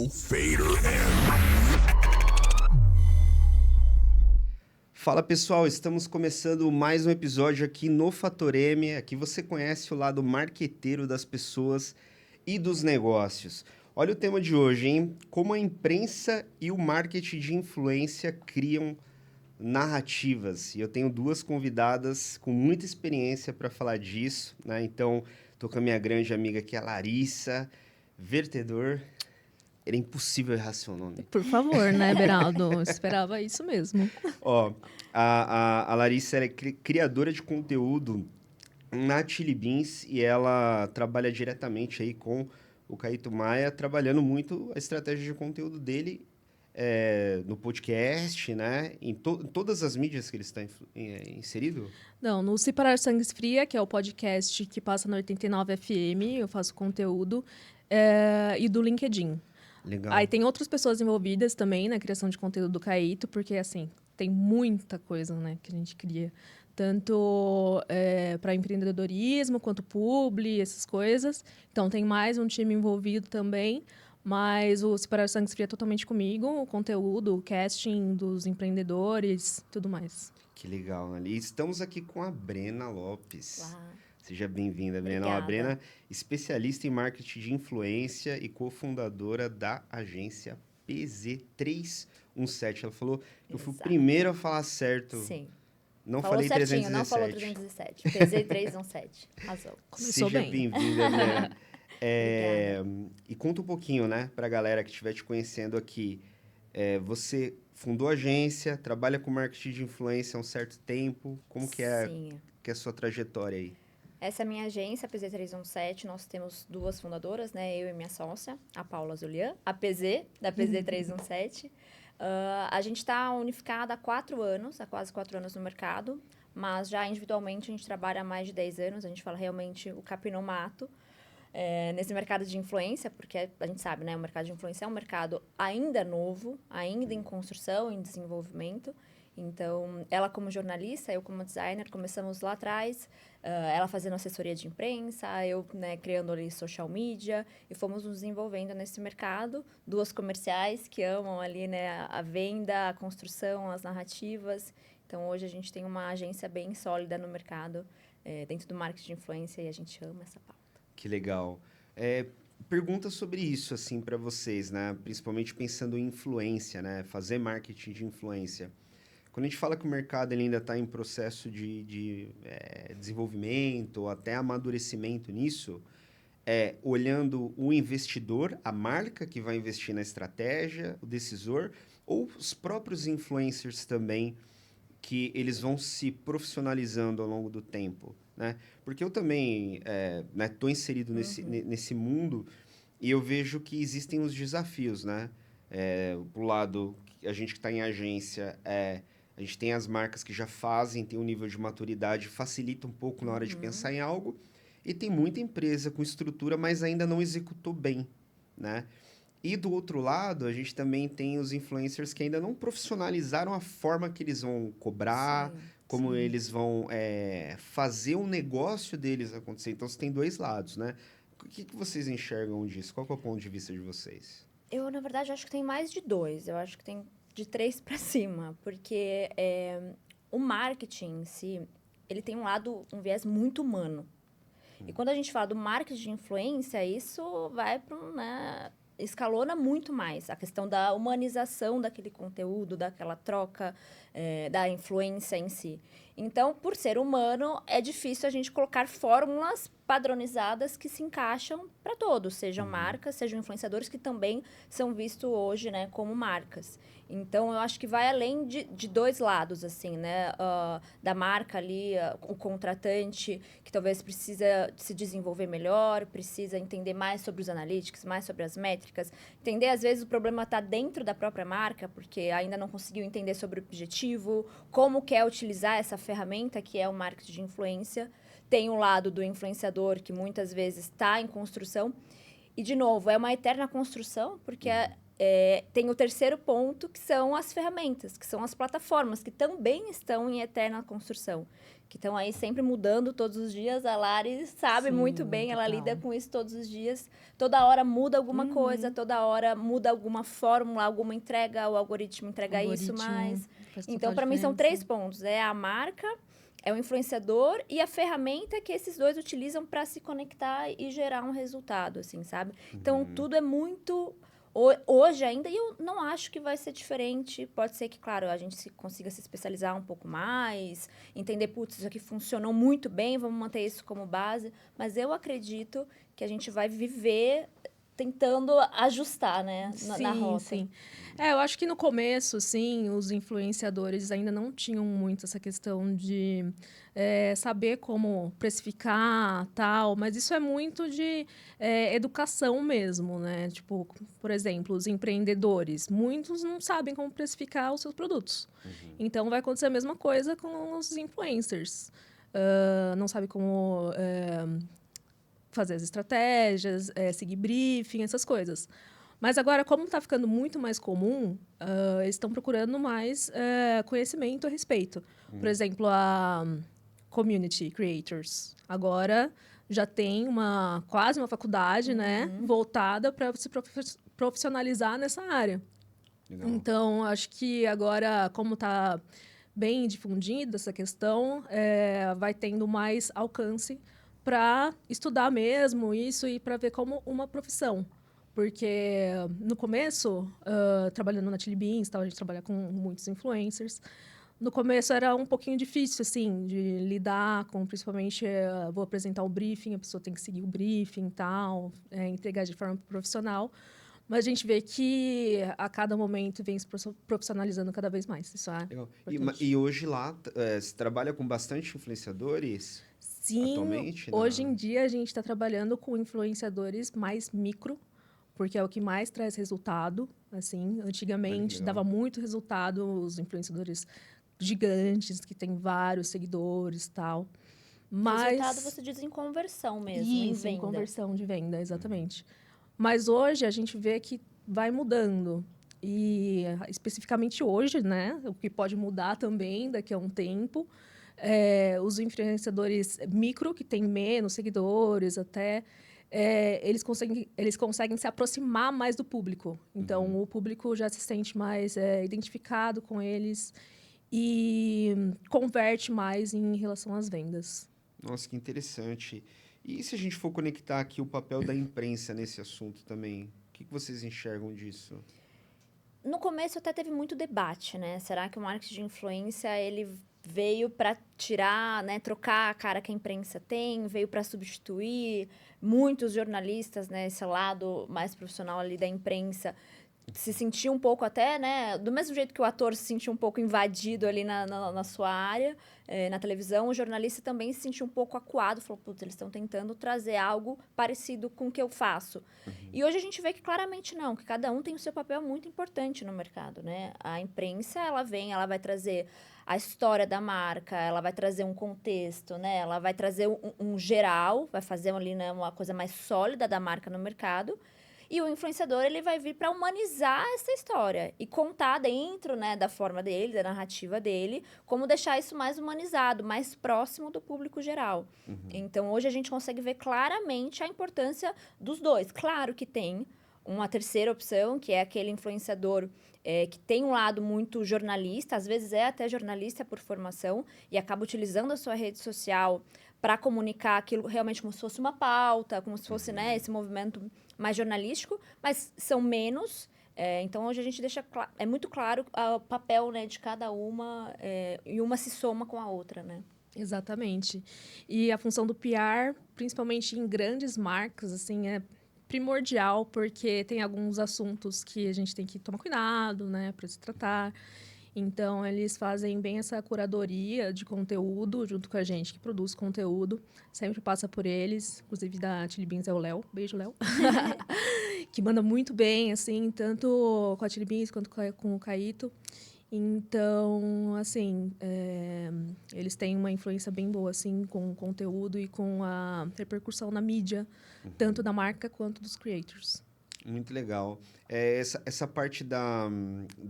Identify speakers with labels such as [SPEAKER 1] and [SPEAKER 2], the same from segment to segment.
[SPEAKER 1] Flow Fader and...
[SPEAKER 2] Fala pessoal, estamos começando mais um episódio aqui no Fator M. Aqui você conhece o lado marqueteiro das pessoas e dos negócios. Olha o tema de hoje, hein? Como a imprensa e o marketing de influência criam narrativas. E eu tenho duas convidadas com muita experiência para falar disso, né? Então, tô com a minha grande amiga aqui, a Larissa Vertedor. Era impossível errar seu nome.
[SPEAKER 3] Por favor, né, Beraldo? Eu esperava isso mesmo.
[SPEAKER 2] Ó, a Larissa ela é criadora de conteúdo na Chili Beans e ela trabalha diretamente aí com o Caíto Maia, trabalhando muito a estratégia de conteúdo dele no podcast, né? Em todas as mídias que ele está inserido.
[SPEAKER 3] Não, no Se Parar Sangues Fria, que é o podcast que passa no 89 FM, eu faço conteúdo, e do LinkedIn.
[SPEAKER 2] Legal.
[SPEAKER 3] Aí tem outras pessoas envolvidas também na criação de conteúdo do Caíto, porque, assim, tem muita coisa, né, que a gente cria. Tanto para empreendedorismo, quanto publi, essas coisas. Então, tem mais um time envolvido também. Mas o Separar Sangues Fria é totalmente comigo. O conteúdo, o casting dos empreendedores, tudo mais.
[SPEAKER 2] Que legal, né? E estamos aqui com a Brena Lopes.
[SPEAKER 4] Uau.
[SPEAKER 2] Seja bem-vinda, Brena.
[SPEAKER 4] Obrigada.
[SPEAKER 2] A Brena, especialista em marketing de influência e cofundadora da agência PZ317. Ela falou que eu fui o
[SPEAKER 4] Exato.
[SPEAKER 2] primeiro a falar certo.
[SPEAKER 4] Sim.
[SPEAKER 2] Não
[SPEAKER 4] Falou
[SPEAKER 2] falei
[SPEAKER 4] certinho,
[SPEAKER 2] 317.
[SPEAKER 4] não falou 317. PZ317. Arrasou.
[SPEAKER 3] Começou
[SPEAKER 2] Seja
[SPEAKER 3] bem.
[SPEAKER 2] bem-vinda, Brena.
[SPEAKER 4] Obrigada.
[SPEAKER 2] E conta um pouquinho, né, pra galera que estiver te conhecendo aqui. Você fundou a agência, trabalha com marketing de influência há um certo tempo. Como que é
[SPEAKER 4] Sim.
[SPEAKER 2] a sua trajetória aí?
[SPEAKER 4] Essa é a minha agência, a PZ317. Nós temos duas fundadoras, né? Eu e minha sócia, a Paula Zulian, a PZ, da PZ317. A gente está unificada há 4 anos, há quase 4 anos no mercado, mas já individualmente a gente trabalha há mais de 10 anos. A gente fala realmente o capim no mato. Nesse mercado de influência, porque a gente sabe, né? O mercado de influência é um mercado ainda novo, ainda em construção, em desenvolvimento. Então, ela como jornalista, eu como designer, começamos lá atrás, ela fazendo assessoria de imprensa, eu, né, criando ali social media, e fomos nos desenvolvendo nesse mercado. Duas comerciais que amam ali, né, a venda, a construção, as narrativas. Então, hoje a gente tem uma agência bem sólida no mercado, dentro do marketing de influência, e a gente ama essa pauta.
[SPEAKER 2] Que legal. Pergunta sobre isso, assim, para vocês, né? Principalmente pensando em influência, né? Fazer marketing de influência. Quando a gente fala que o mercado ele ainda está em processo de desenvolvimento ou até amadurecimento nisso, olhando o investidor, a marca que vai investir na estratégia, o decisor, ou os próprios influencers também, que eles vão se profissionalizando ao longo do tempo, né? Porque eu também estou inserido nesse mundo e eu vejo que existem os desafios, né? Pro lado, a gente que está em agência, a gente tem as marcas que já fazem, tem um nível de maturidade, facilita um pouco na hora de pensar em algo, e tem muita empresa com estrutura, mas ainda não executou bem, né? E do outro lado, a gente também tem os influencers que ainda não profissionalizaram a forma que eles vão cobrar,
[SPEAKER 4] Sim,
[SPEAKER 2] como
[SPEAKER 3] sim.
[SPEAKER 2] eles vão fazer o negócio deles acontecer. Então, você tem dois lados, né? O que vocês enxergam disso? Qual que é o ponto de vista de vocês?
[SPEAKER 4] Eu, na verdade, acho que tem mais de 2. Eu acho que tem de 3 para cima. Porque o marketing em si, ele tem um viés muito humano. E quando a gente fala do marketing de influência, isso vai para escalona muito mais. A questão da humanização daquele conteúdo, daquela troca, da influência em si. Então, por ser humano, é difícil a gente colocar fórmulas padronizadas que se encaixam para todos, sejam marcas, sejam influenciadores que também são vistos hoje, né, como marcas. Então, eu acho que vai além de 2 lados, assim, né? Da marca ali, o contratante, que talvez precisa se desenvolver melhor, precisa entender mais sobre os analytics, mais sobre as métricas. Entender, às vezes, o problema está dentro da própria marca, porque ainda não conseguiu entender sobre o objetivo, como quer utilizar essa ferramenta, que é o marketing de influência. Tem o lado do influenciador, que muitas vezes está em construção. E, de novo, é uma eterna construção, porque tem o terceiro ponto, que são as ferramentas, que são as plataformas, que também estão em eterna construção. Que estão aí sempre mudando todos os dias. A Lari sabe
[SPEAKER 3] Sim,
[SPEAKER 4] muito bem, ela
[SPEAKER 3] total.
[SPEAKER 4] lida com isso todos os dias. Toda hora muda alguma coisa, toda hora muda alguma fórmula, alguma entrega, o algoritmo entrega isso mais.
[SPEAKER 3] Faz
[SPEAKER 4] Então,
[SPEAKER 3] total
[SPEAKER 4] para mim, são
[SPEAKER 3] diferença.
[SPEAKER 4] 3 pontos. É a marca, é o influenciador e a ferramenta que esses dois utilizam para se conectar e gerar um resultado, assim, sabe? Então, tudo é muito... Hoje ainda, e eu não acho que vai ser diferente. Pode ser que, claro, a gente consiga se especializar um pouco mais, entender, putz, isso aqui funcionou muito bem, vamos manter isso como base. Mas eu acredito que a gente vai viver tentando ajustar, né, na rota.
[SPEAKER 3] Sim. Eu acho que no começo, sim, os influenciadores ainda não tinham muito essa questão de saber como precificar, tal, mas isso é muito de educação mesmo, né? Tipo, por exemplo, os empreendedores, muitos não sabem como precificar os seus produtos. Então, vai acontecer a mesma coisa com os influencers. Não sabe como fazer as estratégias, seguir briefing, essas coisas. Mas agora, como está ficando muito mais comum, eles estão procurando mais conhecimento a respeito. Por exemplo, a Community Creators. Agora já tem quase uma faculdade, né, voltada para se profissionalizar nessa área.
[SPEAKER 2] Legal.
[SPEAKER 3] Então, acho que agora, como está bem difundida essa questão, vai tendo mais alcance para estudar mesmo isso e para ver como uma profissão. Porque no começo, trabalhando na Chili Beans, a gente trabalha com muitos influencers. No começo era um pouquinho difícil, assim, de lidar com, principalmente, vou apresentar o briefing, a pessoa tem que seguir o briefing e tal, entregar de forma profissional. Mas a gente vê que a cada momento vem se profissionalizando cada vez mais. Isso é
[SPEAKER 2] Legal.
[SPEAKER 3] importante.
[SPEAKER 2] E hoje lá, você trabalha com bastante influenciadores
[SPEAKER 3] Sim,
[SPEAKER 2] atualmente?
[SPEAKER 3] hoje em dia a gente está trabalhando com influenciadores mais micro, porque é o que mais traz resultado. Assim,
[SPEAKER 2] Olha que
[SPEAKER 3] antigamente
[SPEAKER 2] legal.
[SPEAKER 3] dava muito resultado os influenciadores gigantes que têm vários seguidores, tal.
[SPEAKER 4] Resultado
[SPEAKER 3] Mas
[SPEAKER 4] você diz em conversão mesmo, em
[SPEAKER 3] isso, em
[SPEAKER 4] venda.
[SPEAKER 3] conversão de venda, exatamente. Mas hoje a gente vê que vai mudando. E especificamente hoje, né? O que pode mudar também daqui a um tempo. Os influenciadores micro, que têm menos seguidores até, eles conseguem se aproximar mais do público. Então, o público já se sente mais identificado com eles e converte mais em relação às vendas.
[SPEAKER 2] Nossa, que interessante. E se a gente for conectar aqui o papel da imprensa nesse assunto também? O que vocês enxergam disso?
[SPEAKER 4] No começo até teve muito debate, né? Será que o marketing de influência ele veio para tirar, né, trocar a cara que a imprensa tem, veio para substituir muitos jornalistas, né, esse lado mais profissional ali da imprensa se sentiu um pouco até, né, do mesmo jeito que o ator se sentiu um pouco invadido ali na sua área, na televisão, o jornalista também se sentiu um pouco acuado, falou, putz, eles estão tentando trazer algo parecido com o que eu faço. E hoje a gente vê que claramente não, que cada um tem o seu papel muito importante no mercado, né? A imprensa, ela vai trazer a história da marca, ela vai trazer um contexto, né? Ela vai trazer um geral, vai fazer ali, né, uma coisa mais sólida da marca no mercado. E o influenciador, ele vai vir para humanizar essa história e contar dentro, né, da forma dele, da narrativa dele, como deixar isso mais humanizado, mais próximo do público geral. Então, hoje a gente consegue ver claramente a importância dos dois. Claro que tem uma terceira opção, que é aquele influenciador que tem um lado muito jornalista, às vezes é até jornalista por formação, e acaba utilizando a sua rede social para comunicar aquilo realmente como se fosse uma pauta, como se fosse, né, esse movimento mais jornalístico, mas são menos. Então, hoje a gente deixa é muito claro o papel, né, de cada uma, e uma se soma com a outra, né?
[SPEAKER 3] Exatamente. E a função do PR, principalmente em grandes marcas, assim, é primordial, porque tem alguns assuntos que a gente tem que tomar cuidado, né, para se tratar. Então, eles fazem bem essa curadoria de conteúdo junto com a gente, que produz conteúdo. Sempre passa por eles. Inclusive, da Chili Beans é o Léo. Beijo, Léo. Que manda muito bem, assim, tanto com a Chili Beans quanto com o Caíto. Então, assim, eles têm uma influência bem boa, assim, com o conteúdo e com a repercussão na mídia tanto da marca quanto dos creators.
[SPEAKER 2] Muito legal. Essa parte da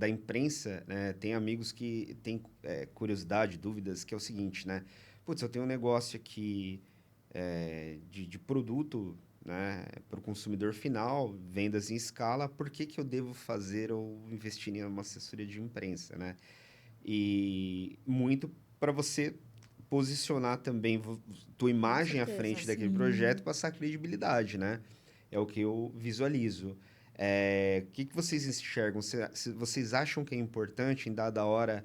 [SPEAKER 2] imprensa, né? Tem amigos que têm curiosidade, dúvidas, que é o seguinte, né? Putz, eu tenho um negócio aqui de produto, né? Para o consumidor final, vendas em escala, por que eu devo fazer ou investir em uma assessoria de imprensa, né? E muito para você posicionar também tua imagem à
[SPEAKER 4] certeza,
[SPEAKER 2] frente daquele
[SPEAKER 3] sim.
[SPEAKER 2] projeto e passar credibilidade, né? É o que eu visualizo. O que vocês enxergam? Vocês acham que é importante, em dada hora,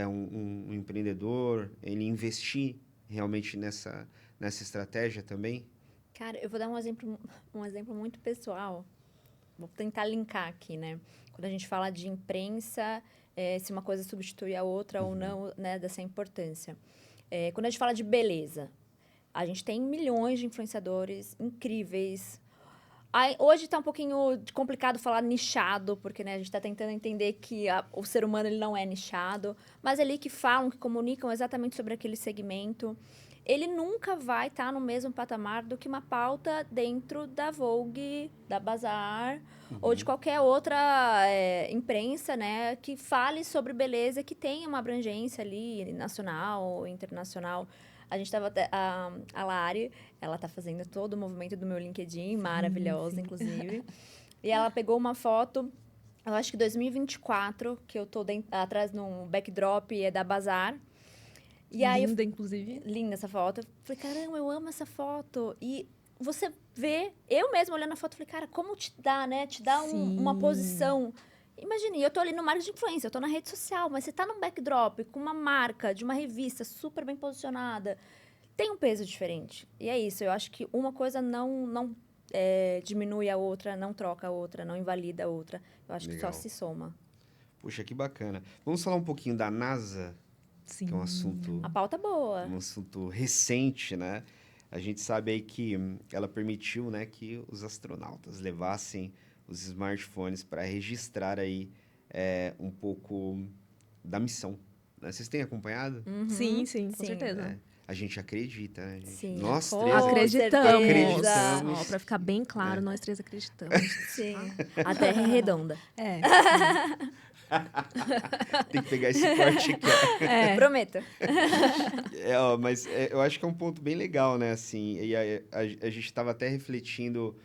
[SPEAKER 2] um empreendedor, ele investir realmente nessa estratégia também?
[SPEAKER 4] Cara, eu vou dar um exemplo muito pessoal. Vou tentar linkar aqui, né? Quando a gente fala de imprensa, se uma coisa substitui a outra ou não, né? Dessa importância. Quando a gente fala de beleza, a gente tem milhões de influenciadores incríveis. Hoje está um pouquinho complicado falar nichado, porque né, a gente está tentando entender que o ser humano ele não é nichado, mas ali que falam, que comunicam exatamente sobre aquele segmento. Ele nunca vai estar no mesmo patamar do que uma pauta dentro da Vogue, da Bazar, ou de qualquer outra imprensa, né, que fale sobre beleza, que tenha uma abrangência ali, nacional ou internacional. A gente estava a Lari, ela está fazendo todo o movimento do meu LinkedIn, maravilhosa, inclusive. E ela pegou uma foto, eu acho que 2024, que eu tô atrás num backdrop da Bazar. E aí,
[SPEAKER 3] Linda, inclusive.
[SPEAKER 4] linda essa foto. Eu falei, caramba, eu amo essa foto. E você vê, eu mesma olhando a foto, falei, cara, como te dá, né? Te dá uma
[SPEAKER 3] Sim.
[SPEAKER 4] posição. Imagine, eu tô ali no marketing de influência, eu tô na rede social, mas você tá num backdrop com uma marca de uma revista super bem posicionada. Tem um peso diferente. E é isso, eu acho que uma coisa não diminui a outra, não troca a outra, não invalida a outra. Eu acho
[SPEAKER 2] Legal.
[SPEAKER 4] que só se soma.
[SPEAKER 2] Puxa, que bacana. Vamos falar um pouquinho da NASA,
[SPEAKER 3] Sim.
[SPEAKER 2] que é um assunto
[SPEAKER 4] A pauta boa.
[SPEAKER 2] recente, né? A gente sabe aí que ela permitiu, né, que os astronautas levassem os smartphones para registrar aí um pouco da missão, né? Vocês têm acompanhado?
[SPEAKER 4] Uhum.
[SPEAKER 3] Sim, com
[SPEAKER 4] Sim.
[SPEAKER 3] certeza.
[SPEAKER 2] A gente acredita, né, gente?
[SPEAKER 4] Sim.
[SPEAKER 2] Nós
[SPEAKER 3] Com
[SPEAKER 2] três
[SPEAKER 3] acreditamos.
[SPEAKER 2] acreditamos.
[SPEAKER 3] Ó, pra ficar bem claro, nós três acreditamos.
[SPEAKER 4] Sim. A Terra é redonda.
[SPEAKER 3] É.
[SPEAKER 2] Tem que pegar esse corte aqui.
[SPEAKER 4] Prometo.
[SPEAKER 2] Mas eu acho que é um ponto bem legal, né? Assim, e a gente estava até refletindo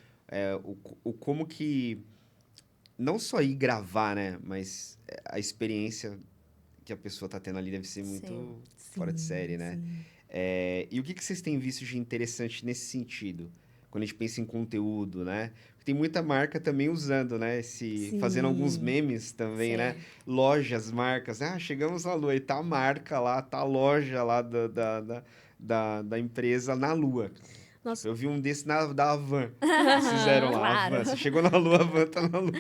[SPEAKER 2] o como que não só ir gravar, né? Mas a experiência que a pessoa está tendo ali deve ser muito fora de série, né?
[SPEAKER 3] Sim.
[SPEAKER 2] E o que vocês têm visto de interessante nesse sentido? Quando a gente pensa em conteúdo, né? Tem muita marca também usando, né? Fazendo alguns memes também,
[SPEAKER 4] Sim.
[SPEAKER 2] né? Lojas, marcas. Chegamos na Lua e tá a marca lá, tá a loja lá da empresa na Lua.
[SPEAKER 3] Nossa.
[SPEAKER 2] Eu vi um desse da Havan. Eles fizeram lá,
[SPEAKER 4] Claro.
[SPEAKER 2] Havan. Você chegou na Lua, a Havan tá na Lua.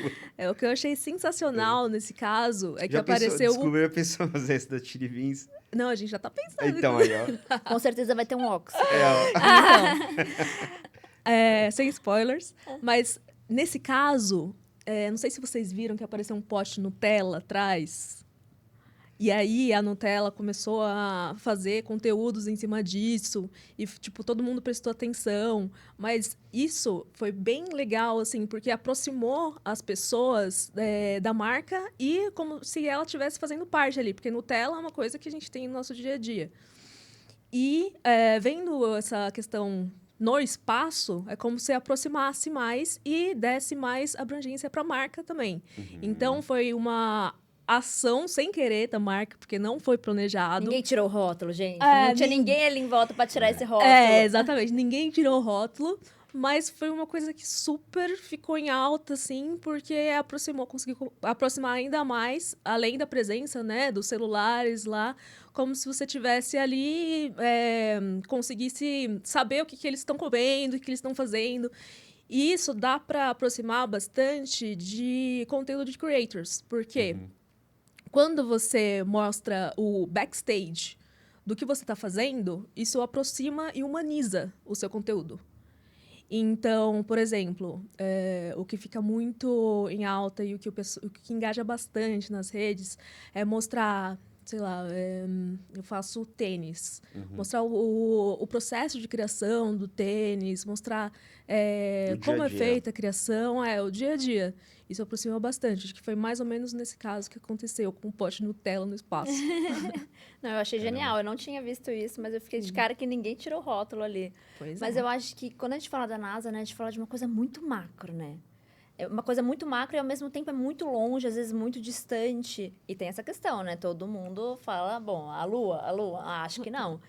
[SPEAKER 3] O que eu achei sensacional nesse caso é que
[SPEAKER 2] Já
[SPEAKER 3] apareceu...
[SPEAKER 2] Descobriu a pessoa fazer esse da Chili Beans?
[SPEAKER 3] Não, a gente já tá pensando.
[SPEAKER 2] Então, aí, ó.
[SPEAKER 4] Com certeza vai ter um óculos.
[SPEAKER 3] Sem spoilers. Mas, nesse caso, não sei se vocês viram que apareceu um pote Nutella atrás. E aí, a Nutella começou a fazer conteúdos em cima disso. E, tipo, todo mundo prestou atenção. Mas isso foi bem legal, assim, porque aproximou as pessoas da marca e como se ela estivesse fazendo parte ali. Porque Nutella é uma coisa que a gente tem no nosso dia a dia. E, vendo essa questão no espaço, é como se aproximasse mais e desse mais abrangência para a marca também. Então, foi uma ação sem querer da marca, porque não foi planejado.
[SPEAKER 4] Ninguém tirou o rótulo, gente. Não tinha ninguém ali em volta para tirar esse rótulo.
[SPEAKER 3] Exatamente. Ninguém tirou o rótulo, mas foi uma coisa que super ficou em alta, assim, porque conseguiu aproximar ainda mais, além da presença, né, dos celulares lá, como se você tivesse ali, conseguisse saber o que eles estão comendo, o que eles estão fazendo. E isso dá para aproximar bastante de conteúdo de creators, porque quando você mostra o backstage do que você está fazendo, isso aproxima e humaniza o seu conteúdo. Então, por exemplo, o que fica muito em alta e o que engaja bastante nas redes é mostrar sei lá, eu faço tênis.
[SPEAKER 2] Uhum.
[SPEAKER 3] Mostrar o processo de criação do tênis, mostrar
[SPEAKER 2] O dia
[SPEAKER 3] como
[SPEAKER 2] a
[SPEAKER 3] é
[SPEAKER 2] dia.
[SPEAKER 3] feita a criação, o dia a dia. Isso aproxima bastante. Acho que foi mais ou menos nesse caso que aconteceu, com um pote de Nutella no espaço.
[SPEAKER 4] Não, eu achei
[SPEAKER 2] Caramba.
[SPEAKER 4] genial. Eu não tinha visto isso, mas eu fiquei de cara que ninguém tirou o rótulo ali.
[SPEAKER 3] Pois
[SPEAKER 4] Mas
[SPEAKER 3] é.
[SPEAKER 4] eu acho que quando a gente fala da NASA, né, a gente fala de uma coisa muito macro, né? É uma coisa muito macro e ao mesmo tempo é muito longe, às vezes muito distante. E tem essa questão, né? Todo mundo fala, bom, a Lua, acho que não.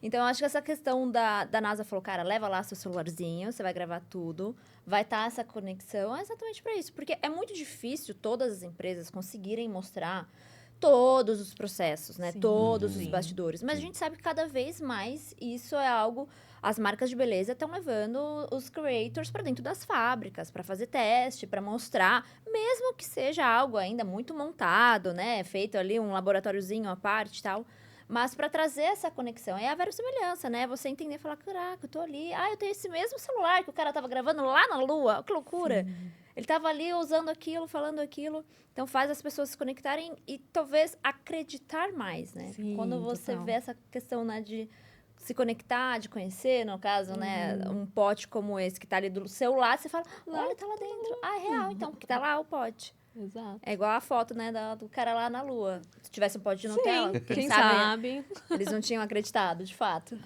[SPEAKER 4] Então, eu acho que essa questão da NASA falou, cara, leva lá seu celularzinho, você vai gravar tudo, vai estar essa conexão, é exatamente para isso. Porque é muito difícil todas as empresas conseguirem mostrar todos os processos, né?
[SPEAKER 3] Sim.
[SPEAKER 4] Todos os
[SPEAKER 3] Sim.
[SPEAKER 4] bastidores. Mas
[SPEAKER 2] Sim.
[SPEAKER 4] a gente sabe que cada vez mais isso é algo... As marcas de beleza estão levando os creators para dentro das fábricas, para fazer teste, para mostrar, mesmo que seja algo ainda muito montado, né? Feito ali um laboratóriozinho à parte e tal. Mas para trazer essa conexão, é a verossimilhança, né? Você entender e falar, caraca, eu tô ali. Ah, eu tenho esse mesmo celular que o cara tava gravando lá na Lua. Que loucura!
[SPEAKER 3] Sim.
[SPEAKER 4] Ele tava ali usando aquilo, falando aquilo. Então faz as pessoas se conectarem e talvez acreditar mais, né?
[SPEAKER 3] Sim,
[SPEAKER 4] Quando você
[SPEAKER 3] total.
[SPEAKER 4] vê essa questão, né, de se conectar, de conhecer, no caso, né, um pote como esse que tá ali do seu lado, você fala, olha, tá lá dentro. Ah, é real, então, porque tá lá o pote.
[SPEAKER 3] Exato.
[SPEAKER 4] É igual a foto, né, do cara lá na Lua. Se tivesse um pote de Nutella,
[SPEAKER 3] Sim,
[SPEAKER 4] quem
[SPEAKER 3] quem
[SPEAKER 4] sabe
[SPEAKER 3] sabe.
[SPEAKER 4] eles não tinham acreditado, de fato.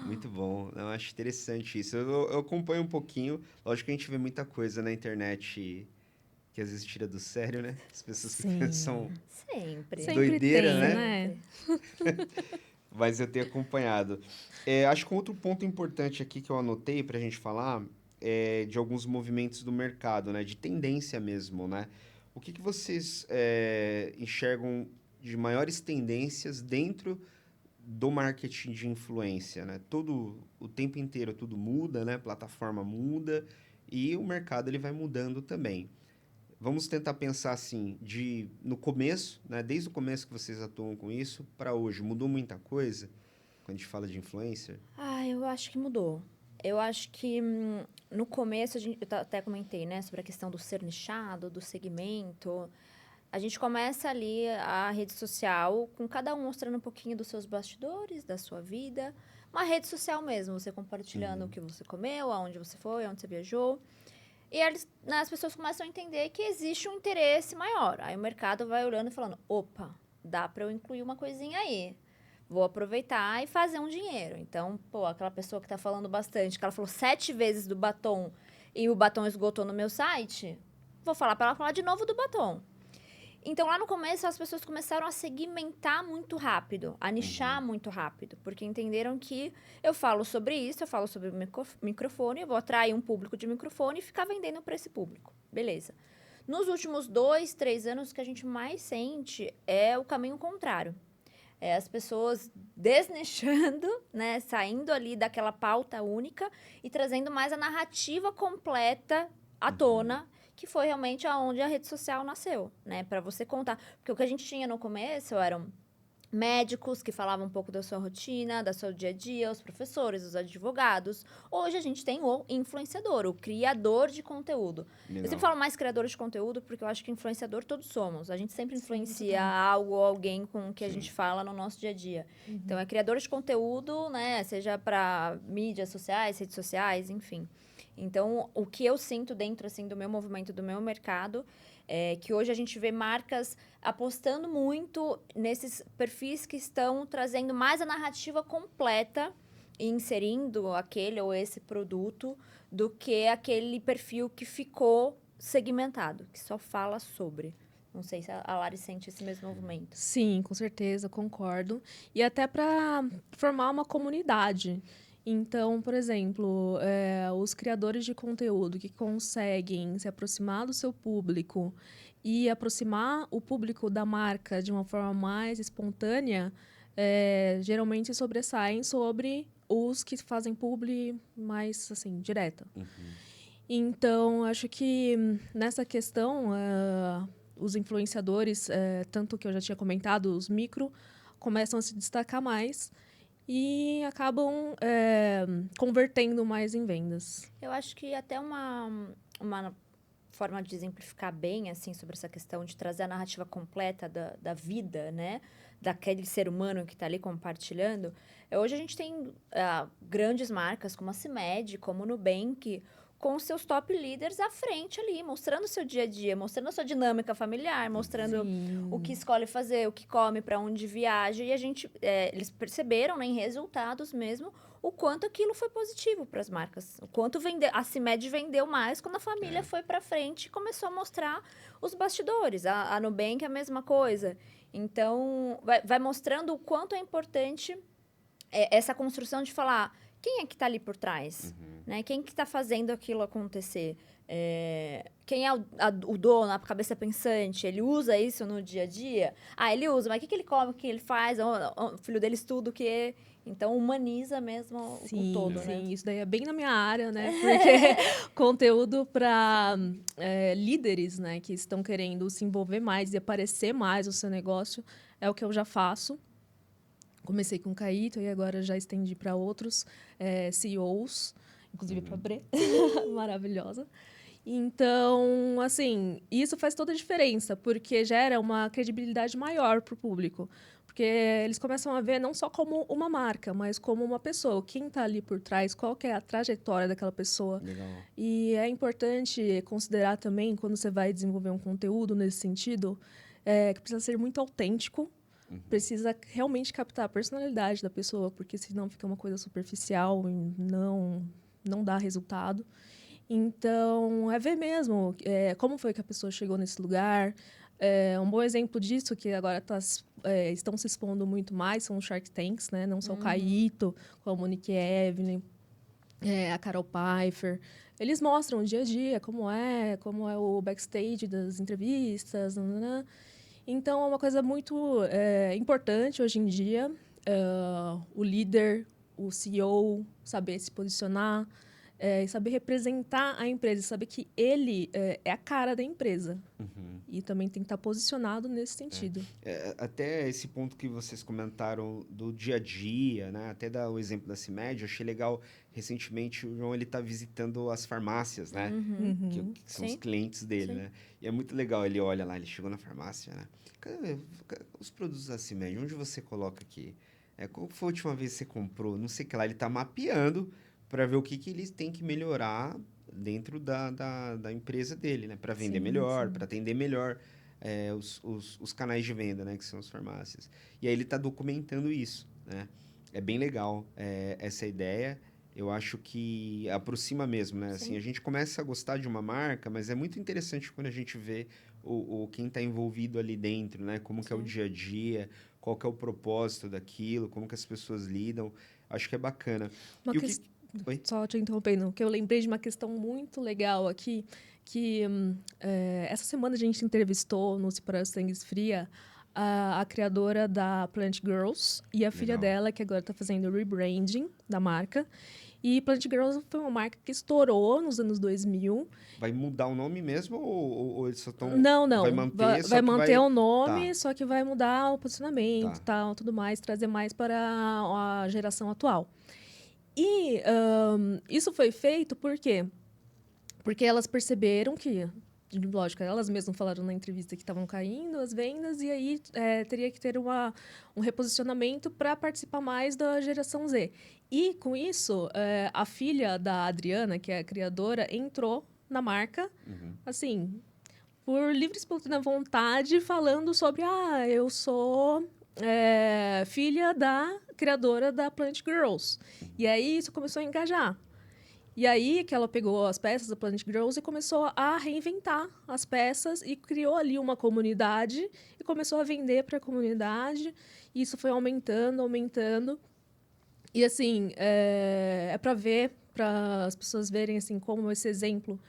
[SPEAKER 2] Muito bom. Eu acho interessante isso. Eu acompanho um pouquinho. Lógico que a gente vê muita coisa na internet que às vezes tira do sério, né? As pessoas que
[SPEAKER 3] Sim.
[SPEAKER 2] pensam
[SPEAKER 4] Sempre.
[SPEAKER 3] Sempre
[SPEAKER 2] doideira,
[SPEAKER 3] tem,
[SPEAKER 2] né?
[SPEAKER 3] né?
[SPEAKER 2] Mas eu tenho acompanhado. Acho que um outro ponto importante aqui que eu anotei para a gente falar é de alguns movimentos do mercado, né? De tendência mesmo, né? O que vocês enxergam de maiores tendências dentro do marketing de influência, né? Todo o tempo inteiro tudo muda, né? A plataforma muda e o mercado ele vai mudando também. Vamos tentar pensar assim, no começo, né? Desde o começo que vocês atuam com isso, para hoje, mudou muita coisa quando a gente fala de influencer?
[SPEAKER 4] Ah, eu acho que mudou. Eu acho que no começo, eu até comentei, né, sobre a questão do ser nichado, do segmento. A gente começa ali a rede social com cada um mostrando um pouquinho dos seus bastidores, da sua vida. Uma rede social mesmo, você compartilhando o que você comeu, aonde você foi, aonde você viajou. E né, as pessoas começam a entender que existe um interesse maior. Aí o mercado vai olhando e falando, opa, dá para eu incluir uma coisinha aí. Vou aproveitar e fazer um dinheiro. Então, pô, aquela pessoa que tá falando bastante, que ela falou 7 vezes do batom e o batom esgotou no meu site, vou falar para ela falar de novo do batom. Então, lá no começo, as pessoas começaram a segmentar muito rápido, a nichar muito rápido, porque entenderam que eu falo sobre isso, eu falo sobre o microfone, eu vou atrair um público de microfone e ficar vendendo para esse público. Beleza. Nos últimos 2, 3 anos, o que a gente mais sente é o caminho contrário. É as pessoas desnichando, né, saindo ali daquela pauta única e trazendo mais a narrativa completa à tona, que foi realmente aonde a rede social nasceu, né, para você contar. Porque o que a gente tinha no começo eram médicos que falavam um pouco da sua rotina, da seu dia a dia, os professores, os advogados. Hoje a gente tem o influenciador, o criador de conteúdo.
[SPEAKER 2] Legal.
[SPEAKER 4] Eu sempre falo mais criador de conteúdo porque eu acho que influenciador todos somos. A gente sempre influencia
[SPEAKER 3] total.
[SPEAKER 4] algo ou alguém com o que a gente fala no nosso dia a dia. Então, é criador de conteúdo, né? Seja para mídias sociais, redes sociais, enfim. Então, o que eu sinto dentro, assim, do meu movimento, do meu mercado, é que hoje a gente vê marcas apostando muito nesses perfis que estão trazendo mais a narrativa completa e inserindo aquele ou esse produto do que aquele perfil que ficou segmentado, que só fala sobre. Não sei se a Lari sente esse mesmo movimento.
[SPEAKER 3] Sim, com certeza, concordo. E até para formar uma comunidade. Então, por exemplo, os criadores de conteúdo que conseguem se aproximar do seu público e aproximar o público da marca de uma forma mais espontânea, geralmente sobressaem sobre os que fazem publi mais, assim, direta. Então, acho que nessa questão, os influenciadores, tanto que eu já tinha comentado, os micro, começam a se destacar mais e acabam convertendo mais em vendas.
[SPEAKER 4] Eu acho que até uma forma de exemplificar bem, assim, sobre essa questão de trazer a narrativa completa da vida, né? Daquele ser humano que está ali compartilhando. Hoje a gente tem grandes marcas como a CIMED, como o Nubank, com seus top leaders à frente ali, mostrando o seu dia a dia, mostrando a sua dinâmica familiar, mostrando o que escolhe fazer, o que come, para onde viaja. E eles perceberam, né, em resultados mesmo, o quanto aquilo foi positivo para as marcas. O quanto a CIMED vendeu mais quando a família foi para frente e começou a mostrar os bastidores. A Nubank é a mesma coisa. Então, vai mostrando o quanto é importante essa construção de falar quem é que está ali por trás, né? Quem que está fazendo aquilo acontecer? Quem é o dono, a cabeça pensante? Ele usa isso no dia a dia? Ele usa, mas o que ele come, o que ele faz? O filho dele estuda o quê? Então, humaniza mesmo o todo, né?
[SPEAKER 3] Sim, isso daí é bem na minha área, né? Porque conteúdo para líderes, né? Que estão querendo se envolver mais e aparecer mais no seu negócio é o que eu já faço. Comecei com o Caíto e agora já estendi para outros CEOs, inclusive para a Bre, maravilhosa. Então, assim, isso faz toda a diferença, porque gera uma credibilidade maior para o público. Porque eles começam a ver não só como uma marca, mas como uma pessoa. Quem está ali por trás, qual que é a trajetória daquela pessoa.
[SPEAKER 2] Legal.
[SPEAKER 3] E é importante considerar também, quando você vai desenvolver um conteúdo nesse sentido, que precisa ser muito autêntico. Precisa realmente captar a personalidade da pessoa, porque senão fica uma coisa superficial e não dá resultado. Então, é ver mesmo como foi que a pessoa chegou nesse lugar. Um bom exemplo disso, que agora estão se expondo muito mais, são os Shark Tanks, né? Não só o Caíto, como a Monique Evelyn, a Carol Pfeiffer. Eles mostram o dia a dia, como é o backstage das entrevistas, nanana. Então, é uma coisa muito importante hoje em dia, o líder, o CEO, saber se posicionar, e saber representar a empresa, saber que ele é a cara da empresa. E também tem que estar posicionado nesse sentido.
[SPEAKER 2] Até esse ponto que vocês comentaram do dia a dia, né? Até dar o exemplo da CIMED, eu achei legal. Recentemente, o João está visitando as farmácias, né? Que são os clientes dele, né? E é muito legal, ele olha lá, ele chegou na farmácia, né? Cadê os produtos da CIMED? Onde você coloca aqui? Qual foi a última vez que você comprou? Não sei o que lá. Ele está mapeando para ver o que eles têm que melhorar dentro da empresa dele, né? Para vender melhor, para atender melhor os canais de venda, né? Que são as farmácias. E aí ele está documentando isso, né? É bem legal essa ideia. Eu acho que aproxima mesmo, né? Assim, a gente começa a gostar de uma marca, mas é muito interessante quando a gente vê quem está envolvido ali dentro, né? Como que é o dia a dia, qual que é o propósito daquilo, como que as pessoas lidam. Acho que é bacana. Oi?
[SPEAKER 3] Só te interrompendo, que eu lembrei de uma questão muito legal aqui, que essa semana a gente entrevistou no Separar Sangues Fria a criadora da Plant Girls e a filha dela, que agora está fazendo o rebranding da marca. E Plant Girls foi uma marca que estourou nos anos 2000.
[SPEAKER 2] Vai mudar o nome mesmo ou eles só estão...
[SPEAKER 3] Não.
[SPEAKER 2] Vai
[SPEAKER 3] manter o nome, só que vai mudar o posicionamento,
[SPEAKER 2] Tá.
[SPEAKER 3] tudo mais, trazer mais para a geração atual. E isso foi feito por quê? Porque elas perceberam que, lógico, elas mesmas falaram na entrevista que estavam caindo as vendas, e aí teria que ter um reposicionamento para participar mais da geração Z. E, com isso, a filha da Adriana, que é a criadora, entrou na marca, assim, por livre e espontânea vontade, falando sobre, eu sou filha da criadora da Plant Girls. E aí, isso começou a engajar. E aí que ela pegou as peças da Plant Girls e começou a reinventar as peças e criou ali uma comunidade e começou a vender para a comunidade. E isso foi aumentando. E, assim, para ver, para as pessoas verem, assim, como esse exemplo,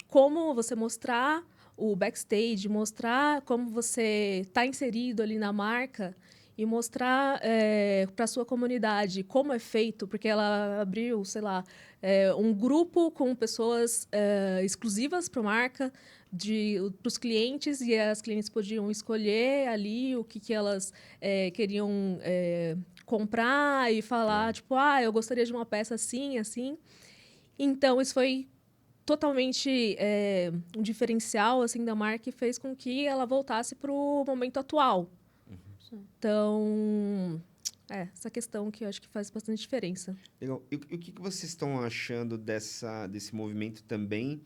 [SPEAKER 3] como você mostrar o backstage, mostrar como você está inserido ali na marca e mostrar para a sua comunidade como é feito, porque ela abriu, sei lá, um grupo com pessoas exclusivas para a marca, para os clientes, e as clientes podiam escolher ali o que elas queriam comprar e falar, tipo, eu gostaria de uma peça assim, assim. Então, isso foi totalmente um diferencial assim da marca e fez com que ela voltasse para o momento atual. Então, essa questão que eu acho que faz bastante diferença.
[SPEAKER 2] Legal. E o que vocês estão achando desse movimento também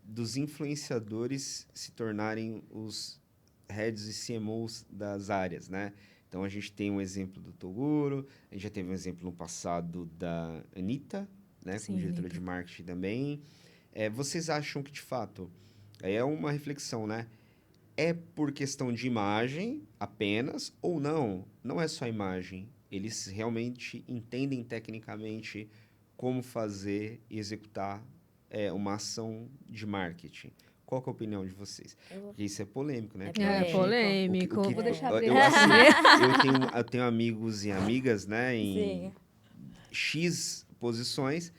[SPEAKER 2] dos influenciadores se tornarem os heads e CMOs das áreas, né? Então, a gente tem um exemplo do Toguro, a gente já teve um exemplo no passado da Anitta, né?
[SPEAKER 3] Sim,
[SPEAKER 2] Como diretora
[SPEAKER 3] Anitta.
[SPEAKER 2] de marketing também. Vocês acham que, de fato, aí é uma reflexão, né? É por questão de imagem apenas ou não? Não é só imagem. Eles realmente entendem tecnicamente como fazer e executar uma ação de marketing. Qual que é a opinião de vocês? Porque isso é polêmico, né?
[SPEAKER 4] É
[SPEAKER 2] Porque a gente-
[SPEAKER 3] Polêmico.
[SPEAKER 2] o que-
[SPEAKER 3] Vou deixar
[SPEAKER 2] eu,
[SPEAKER 3] ver.
[SPEAKER 2] eu, assim, eu tenho amigos e amigas, né, em
[SPEAKER 4] Sim.
[SPEAKER 2] X posições.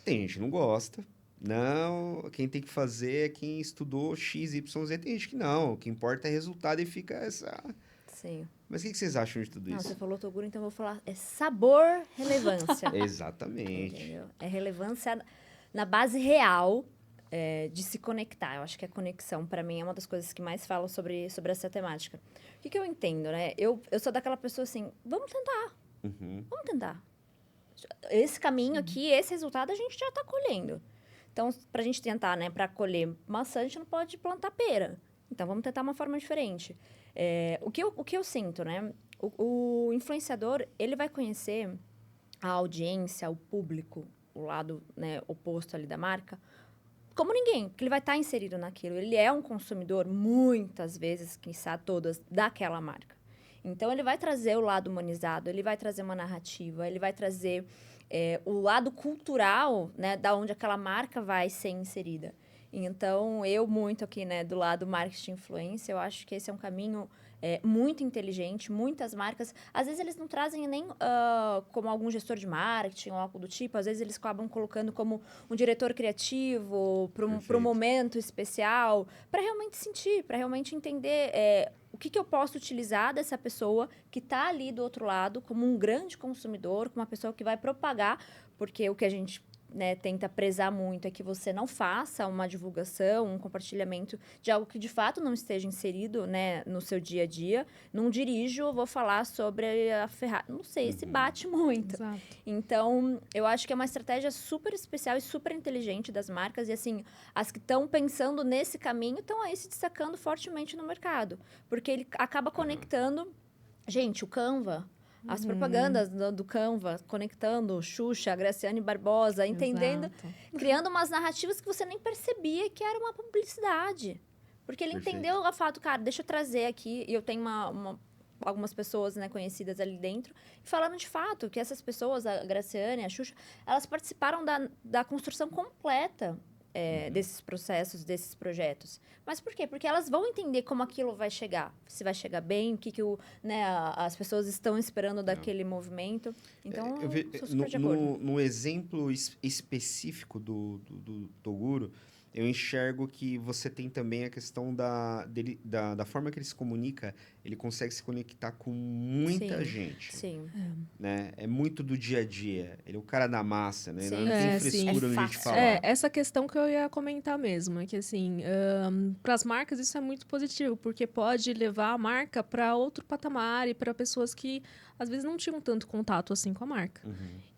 [SPEAKER 2] Tem gente que não gosta. Não, quem tem que fazer é quem estudou X, Y, Z. Tem gente que não. O que importa é resultado e fica essa...
[SPEAKER 4] Sim.
[SPEAKER 2] Mas o que vocês acham de tudo
[SPEAKER 4] Não,
[SPEAKER 2] isso?
[SPEAKER 4] você falou Toguro, então eu vou falar. É sabor, relevância.
[SPEAKER 2] Exatamente.
[SPEAKER 4] Entendeu? É relevância na base real de se conectar. Eu acho que a conexão, para mim, é uma das coisas que mais falam sobre essa temática. O que eu entendo, né? Eu sou daquela pessoa assim, vamos tentar. Vamos tentar. Esse caminho aqui, esse resultado, a gente já está colhendo. Então, para a gente tentar, né, para colher maçã, a gente não pode plantar pera. Então, vamos tentar uma forma diferente. O que eu sinto, né? O influenciador, ele vai conhecer a audiência, o público, o lado, né, oposto ali da marca, como ninguém, porque ele vai estar inserido naquilo. Ele é um consumidor, muitas vezes, quiçá todas, daquela marca. Então, ele vai trazer o lado humanizado, ele vai trazer uma narrativa, ele vai trazer o lado cultural, né, da onde aquela marca vai ser inserida. Então, eu muito aqui, né, do lado marketing influência, eu acho que esse é um caminho muito inteligente. Muitas marcas, às vezes eles não trazem nem como algum gestor de marketing ou algo do tipo, às vezes eles acabam colocando como um diretor criativo para um
[SPEAKER 2] Perfeito.
[SPEAKER 4] momento especial, para realmente sentir, para realmente entender o que eu posso utilizar dessa pessoa que está ali do outro lado como um grande consumidor, como uma pessoa que vai propagar, porque o que a gente, né, tenta prezar muito é que você não faça uma divulgação, um compartilhamento de algo que de fato não esteja inserido, né, no seu dia a dia. Não dirijo, vou falar sobre a Ferrari. Não sei, se bate muito.
[SPEAKER 3] Exato.
[SPEAKER 4] Então, eu acho que é uma estratégia super especial e super inteligente das marcas. E, assim, as que estão pensando nesse caminho estão aí se destacando fortemente no mercado. Porque ele acaba conectando... Gente, o Canva... As propagandas do Canva, conectando Xuxa, Graciane Barbosa, entendendo,
[SPEAKER 3] Exato.
[SPEAKER 4] criando umas narrativas que você nem percebia que era uma publicidade. Porque ele
[SPEAKER 2] Perfeito.
[SPEAKER 4] entendeu o fato, cara, deixa eu trazer aqui, e eu tenho algumas pessoas, né, conhecidas ali dentro, falando de fato que essas pessoas, a Graciane, a Xuxa, elas participaram da construção completa desses processos, desses projetos. Mas por quê? Porque elas vão entender como aquilo vai chegar. Se vai chegar bem, o que as pessoas estão esperando daquele movimento. Então,
[SPEAKER 2] Eu
[SPEAKER 4] eu sou super de acordo.
[SPEAKER 2] no exemplo específico do Toguro, eu enxergo que você tem também a questão da forma que ele se comunica, ele consegue se conectar com muita
[SPEAKER 4] Sim,
[SPEAKER 2] gente.
[SPEAKER 4] Sim.
[SPEAKER 2] Né? É muito do dia a dia. Ele é o cara da massa, né? Ele
[SPEAKER 4] Sim.
[SPEAKER 2] não tem
[SPEAKER 3] É,
[SPEAKER 2] frescura
[SPEAKER 4] sim.
[SPEAKER 2] no
[SPEAKER 4] É
[SPEAKER 2] jeito de
[SPEAKER 4] fácil.
[SPEAKER 2] falar.
[SPEAKER 3] Essa questão que eu ia comentar mesmo, é que assim, para as marcas isso é muito positivo, porque pode levar a marca para outro patamar e para pessoas que às vezes não tinham tanto contato assim com a marca.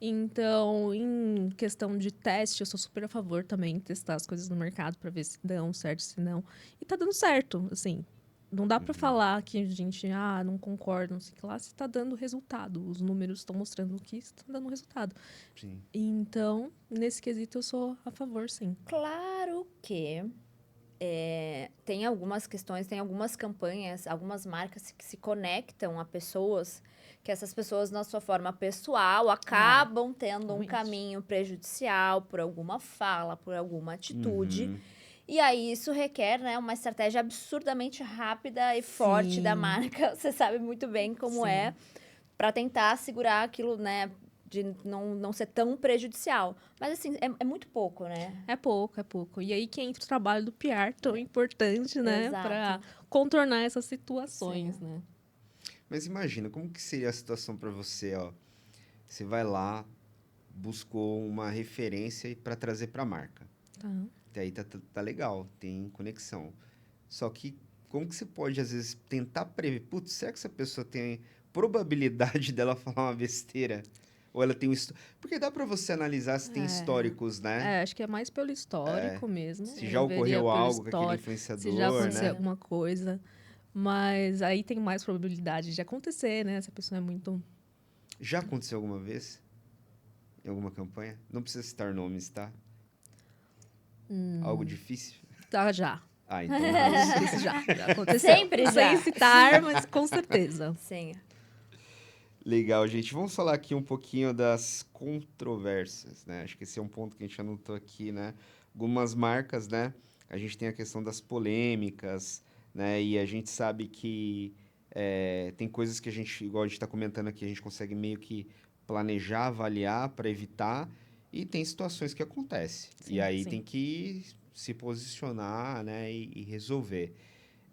[SPEAKER 3] Então, em questão de teste, eu sou super a favor também de testar as coisas no mercado para ver se dão certo, se não. E tá dando certo, assim. Não dá para falar que a gente, não concorda, não sei o que lá, se tá dando resultado. Os números estão mostrando que está dando resultado.
[SPEAKER 2] Sim.
[SPEAKER 3] Então, nesse quesito, eu sou a favor, sim.
[SPEAKER 4] Claro que tem algumas questões, tem algumas campanhas, algumas marcas que se conectam a pessoas, que essas pessoas, na sua forma pessoal, acabam tendo um
[SPEAKER 3] realmente.
[SPEAKER 4] caminho prejudicial por alguma fala, por alguma atitude.
[SPEAKER 2] Uhum.
[SPEAKER 4] E aí, isso requer, né, uma estratégia absurdamente rápida e forte da
[SPEAKER 3] Sim.
[SPEAKER 4] marca. Você sabe muito bem como
[SPEAKER 3] Sim.
[SPEAKER 4] é, para tentar segurar aquilo, né, de não ser tão prejudicial. Mas, assim, é muito pouco, né?
[SPEAKER 3] É pouco, é pouco. E aí que entra o trabalho do PR, tão importante, né?
[SPEAKER 4] Exato.
[SPEAKER 3] Para contornar essas situações, né?
[SPEAKER 2] Mas imagina, como que seria a situação para você, ó? Você vai lá, buscou uma referência para trazer para a marca.
[SPEAKER 3] Tá.
[SPEAKER 2] até aí tá legal, tem conexão. Só que como que você pode, às vezes, tentar prever? Putz, será que essa pessoa tem probabilidade dela falar uma besteira? Ou ela tem um... Porque dá para você analisar se tem históricos, né?
[SPEAKER 3] Acho que é mais pelo histórico mesmo.
[SPEAKER 2] Se
[SPEAKER 3] Eu
[SPEAKER 2] já
[SPEAKER 3] veria
[SPEAKER 2] ocorreu
[SPEAKER 3] pelo
[SPEAKER 2] algo com aquele
[SPEAKER 3] histórico, se já
[SPEAKER 2] influenciador,
[SPEAKER 3] aconteceu
[SPEAKER 2] né?
[SPEAKER 3] alguma coisa. Mas aí tem mais probabilidade de acontecer, né? Se a pessoa é muito...
[SPEAKER 2] Já aconteceu alguma vez? Em alguma campanha? Não precisa citar nomes, tá? Algo difícil?
[SPEAKER 3] Tá, já.
[SPEAKER 2] Ah, então...
[SPEAKER 3] Isso já aconteceu.
[SPEAKER 4] Sempre já.
[SPEAKER 3] Sem citar, mas com certeza.
[SPEAKER 4] Sim.
[SPEAKER 2] Legal, gente. Vamos falar aqui um pouquinho das controvérsias, né? Acho que esse é um ponto que a gente anotou aqui, né? Algumas marcas, né? A gente tem a questão das polêmicas, né? E a gente sabe que tem coisas que a gente, igual a gente está comentando aqui, a gente consegue meio que planejar, avaliar para evitar. E tem situações que acontecem.
[SPEAKER 3] Sim,
[SPEAKER 2] E aí
[SPEAKER 3] sim.
[SPEAKER 2] tem que se posicionar, né? E resolver.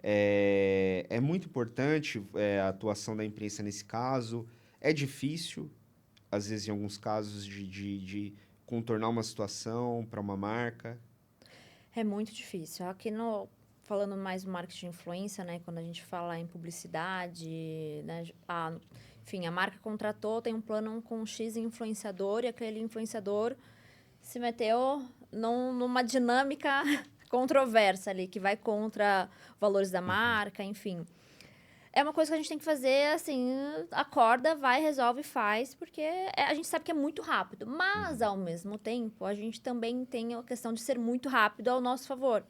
[SPEAKER 2] É muito importante a atuação da imprensa nesse caso. É difícil, às vezes, em alguns casos, de contornar uma situação para uma marca.
[SPEAKER 4] É muito difícil. Aqui falando mais do marketing de influência, né? Quando a gente fala em publicidade, né? Enfim, a marca contratou, tem um plano com X influenciador e aquele influenciador se meteu numa dinâmica controversa ali, que vai contra valores da marca, enfim. É uma coisa que a gente tem que fazer, assim, acorda, vai, resolve, faz, porque a gente sabe que é muito rápido. Mas, ao mesmo tempo, a gente também tem a questão de ser muito rápido ao nosso favor.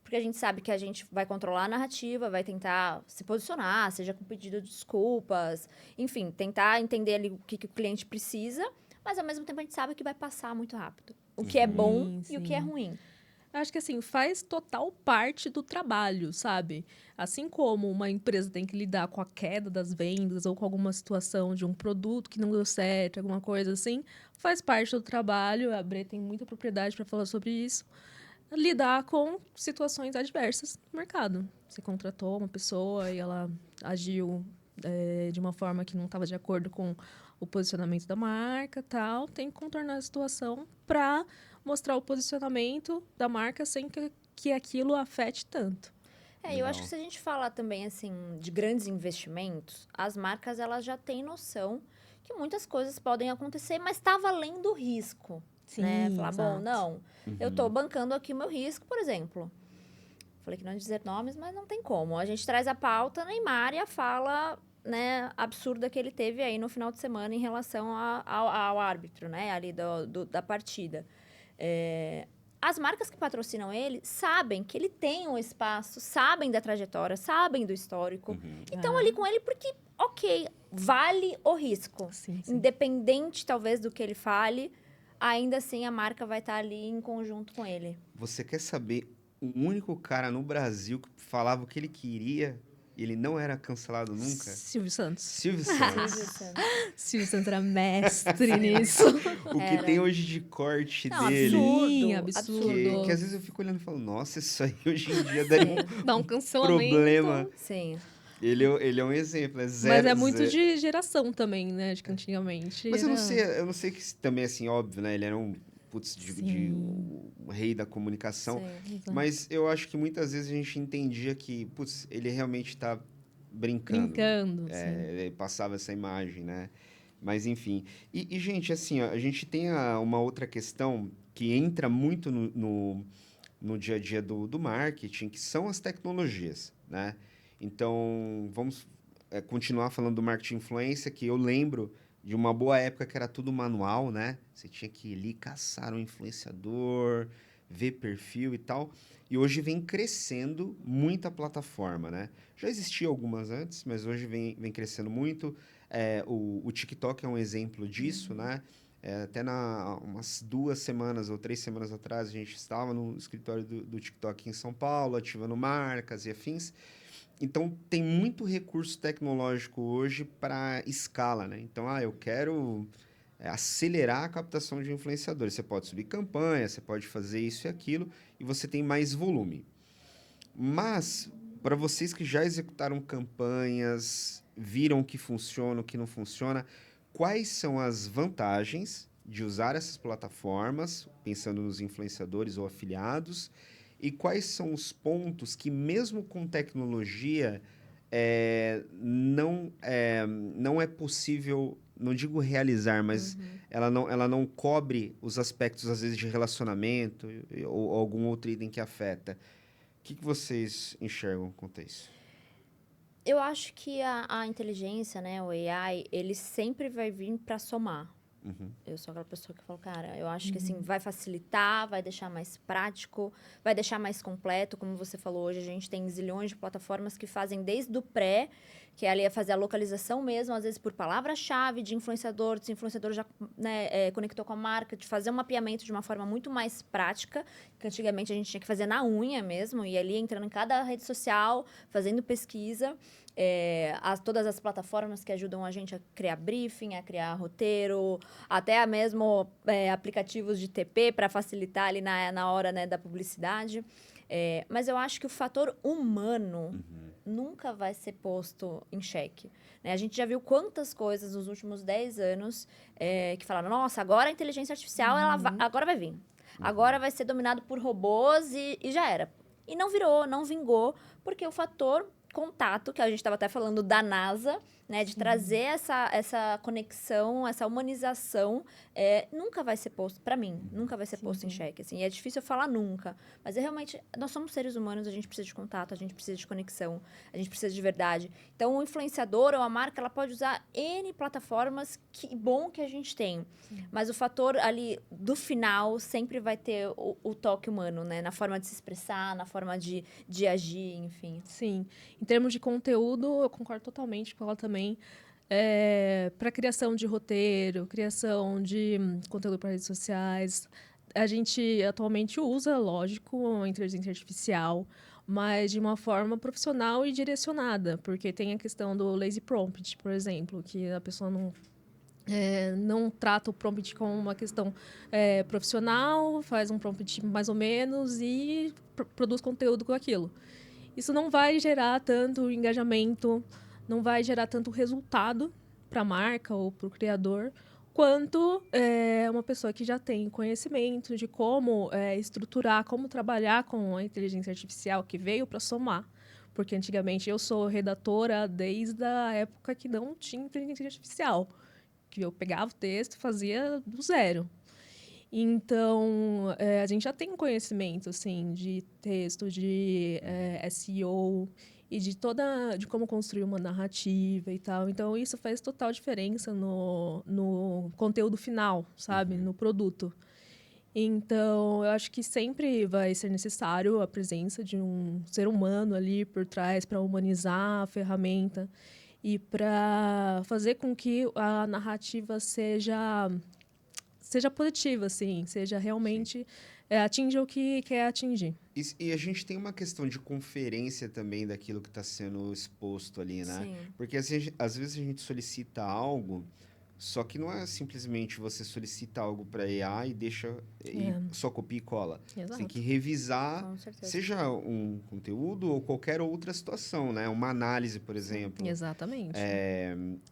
[SPEAKER 4] Porque a gente sabe que a gente vai controlar a narrativa, vai tentar se posicionar, seja com pedido de desculpas, enfim, tentar entender ali o que o cliente precisa, mas, ao mesmo tempo, a gente sabe que vai passar muito rápido. O que é bom e o que é ruim.
[SPEAKER 3] Eu acho que, assim, faz total parte do trabalho, sabe? Assim como uma empresa tem que lidar com a queda das vendas ou com alguma situação de um produto que não deu certo, alguma coisa assim, faz parte do trabalho. A Bre tem muita propriedade para falar sobre isso. Lidar com situações adversas no mercado. Você contratou uma pessoa e ela agiu de uma forma que não estava de acordo com o posicionamento da marca, tal, tem que contornar a situação para mostrar o posicionamento da marca sem que aquilo afete tanto.
[SPEAKER 4] Eu acho que se a gente falar também, assim, de grandes investimentos, as marcas, elas já têm noção que muitas coisas podem acontecer, mas está valendo o risco, né? Falar, bom, não, eu estou bancando aqui o meu risco, por exemplo. Falei que não dizer nomes, mas não tem como. A gente traz a pauta Neymar e a fala, né, absurda que ele teve aí no final de semana em relação ao árbitro, né, ali da partida. As marcas que patrocinam ele sabem que ele tem um espaço, sabem da trajetória, sabem do histórico. Estão ali com ele porque, ok, vale o risco.
[SPEAKER 3] Sim.
[SPEAKER 4] Independente, talvez, do que ele fale, ainda assim a marca vai estar ali em conjunto com ele.
[SPEAKER 2] Você quer saber o único cara no Brasil que falava o que ele queria e ele não era cancelado nunca?
[SPEAKER 3] Silvio Santos.
[SPEAKER 2] Silvio Santos.
[SPEAKER 3] Silvio Santos era mestre nisso.
[SPEAKER 2] O que tem hoje de corte
[SPEAKER 4] Não,
[SPEAKER 2] dele.
[SPEAKER 3] Sim,
[SPEAKER 4] absurdo.
[SPEAKER 3] absurdo.
[SPEAKER 2] Que às vezes eu fico olhando e falo, nossa, isso aí hoje em dia daria
[SPEAKER 3] Dá um cancelamento.
[SPEAKER 2] problema.
[SPEAKER 4] Sim.
[SPEAKER 2] Ele é um exemplo, é zero.
[SPEAKER 3] Mas é muito
[SPEAKER 2] zero.
[SPEAKER 3] de geração também, né? De que antigamente.
[SPEAKER 2] Mas eu
[SPEAKER 3] era-
[SPEAKER 2] não sei que também, assim, óbvio, né? Ele era um o rei da comunicação.
[SPEAKER 4] Sim.
[SPEAKER 3] Exato.
[SPEAKER 2] Mas eu acho que muitas vezes a gente entendia que, putz, ele realmente tá brincando.
[SPEAKER 3] sim.
[SPEAKER 2] Ele passava essa imagem, né? Mas, enfim. E, gente, assim, ó, a gente tem uma outra questão que entra muito no dia a dia do marketing, que são as tecnologias, né? Então, vamos continuar falando do marketing influência, que eu lembro de uma boa época que era tudo manual, né? Você tinha que ir ali caçar um influenciador, ver perfil e tal. E hoje vem crescendo muita plataforma, né? Já existia algumas antes, mas hoje vem crescendo muito. O TikTok é um exemplo disso, né? Até umas 2 semanas ou 3 semanas atrás, a gente estava no escritório do TikTok em São Paulo, ativando marcas e afins. Então, tem muito recurso tecnológico hoje para escala, né? Então, eu quero acelerar a captação de influenciadores. Você pode subir campanha, você pode fazer isso e aquilo, e você tem mais volume. Mas, para vocês que já executaram campanhas, viram o que funciona, o que não funciona, quais são as vantagens de usar essas plataformas, pensando nos influenciadores ou afiliados, e quais são os pontos que, mesmo com tecnologia, não é possível, não digo realizar, mas ela não cobre os aspectos, às vezes, de relacionamento ou algum outro item que afeta. O que vocês enxergam quanto a isso?
[SPEAKER 4] Eu acho que a inteligência, né, o AI, ele sempre vai vir para somar. Eu sou aquela pessoa que fala, cara, eu acho que assim, vai facilitar, vai deixar mais prático, vai deixar mais completo. Como você falou hoje, a gente tem zilhões de plataformas que fazem desde o pré, que é ali é fazer a localização mesmo, às vezes por palavra-chave de influenciador, se o influenciador já conectou com a marca, de fazer um mapeamento de uma forma muito mais prática, que antigamente a gente tinha que fazer na unha mesmo, e ali entrando em cada rede social, fazendo pesquisa. Todas as plataformas que ajudam a gente a criar briefing, a criar roteiro, até mesmo aplicativos de TP para facilitar ali na hora, né, da publicidade. Mas eu acho que o fator humano nunca vai ser posto em xeque. Né? A gente já viu quantas coisas nos últimos 10 anos que falaram, nossa, agora a inteligência artificial agora vai vir. Agora vai ser dominado por robôs e já era. E não virou, não vingou, porque o fator contato, que a gente estava até falando da NASA, né, de trazer essa conexão, essa humanização, nunca vai ser posto, para mim, nunca vai ser posto em xeque. Assim, é difícil eu falar nunca, mas realmente, nós somos seres humanos, a gente precisa de contato, a gente precisa de conexão, a gente precisa de verdade. Então, o influenciador ou a marca, ela pode usar N plataformas, que bom que a gente tem. Mas o fator ali do final sempre vai ter o toque humano, né, na forma de se expressar, na forma de agir, enfim.
[SPEAKER 3] Sim. Em termos de conteúdo, eu concordo totalmente com ela também. Para criação de roteiro, criação de conteúdo para redes sociais, a gente atualmente usa, lógico, a inteligência artificial, mas de uma forma profissional e direcionada, porque tem a questão do lazy prompt, por exemplo, que a pessoa não trata o prompt como uma questão profissional, faz um prompt mais ou menos e produz conteúdo com aquilo. Isso não vai gerar tanto engajamento, não vai gerar tanto resultado para a marca ou para o criador, quanto uma pessoa que já tem conhecimento de como estruturar, como trabalhar com a inteligência artificial, que veio para somar. Porque antigamente eu sou redatora desde a época que não tinha inteligência artificial, que eu pegava o texto e fazia do zero. Então, a gente já tem conhecimento, assim, de texto, de SEO e de como construir uma narrativa e tal. Então, isso faz total diferença no conteúdo final, sabe? No produto. Então, eu acho que sempre vai ser necessário a presença de um ser humano ali por trás para humanizar a ferramenta e para fazer com que a narrativa seja positiva, assim, seja realmente atinja o que quer atingir.
[SPEAKER 2] E a gente tem uma questão de conferência também daquilo que está sendo exposto ali, né?
[SPEAKER 4] Sim.
[SPEAKER 2] Porque às vezes a gente solicita algo, só que não é simplesmente você solicita algo para IA e deixa e só copia e cola.
[SPEAKER 3] Exato.
[SPEAKER 2] Você tem que revisar,
[SPEAKER 4] Com certeza.
[SPEAKER 2] seja um conteúdo ou qualquer outra situação, né? Uma análise, por exemplo.
[SPEAKER 3] Exatamente.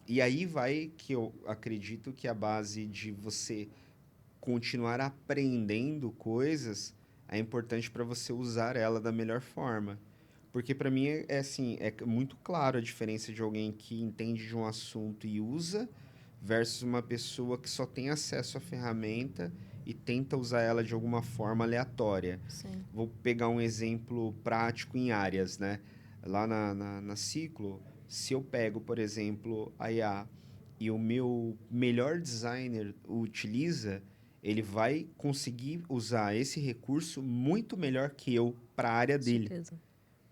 [SPEAKER 2] E aí vai que eu acredito que a base de você continuar aprendendo coisas é importante para você usar ela da melhor forma. Porque para mim é muito claro a diferença de alguém que entende de um assunto e usa versus uma pessoa que só tem acesso à ferramenta e tenta usar ela de alguma forma aleatória.
[SPEAKER 4] Sim.
[SPEAKER 2] Vou pegar um exemplo prático em áreas, né? Lá na Ciclo, se eu pego, por exemplo, a IA e o meu melhor designer o utiliza, ele vai conseguir usar esse recurso muito melhor que eu para a área dele.
[SPEAKER 3] Certeza.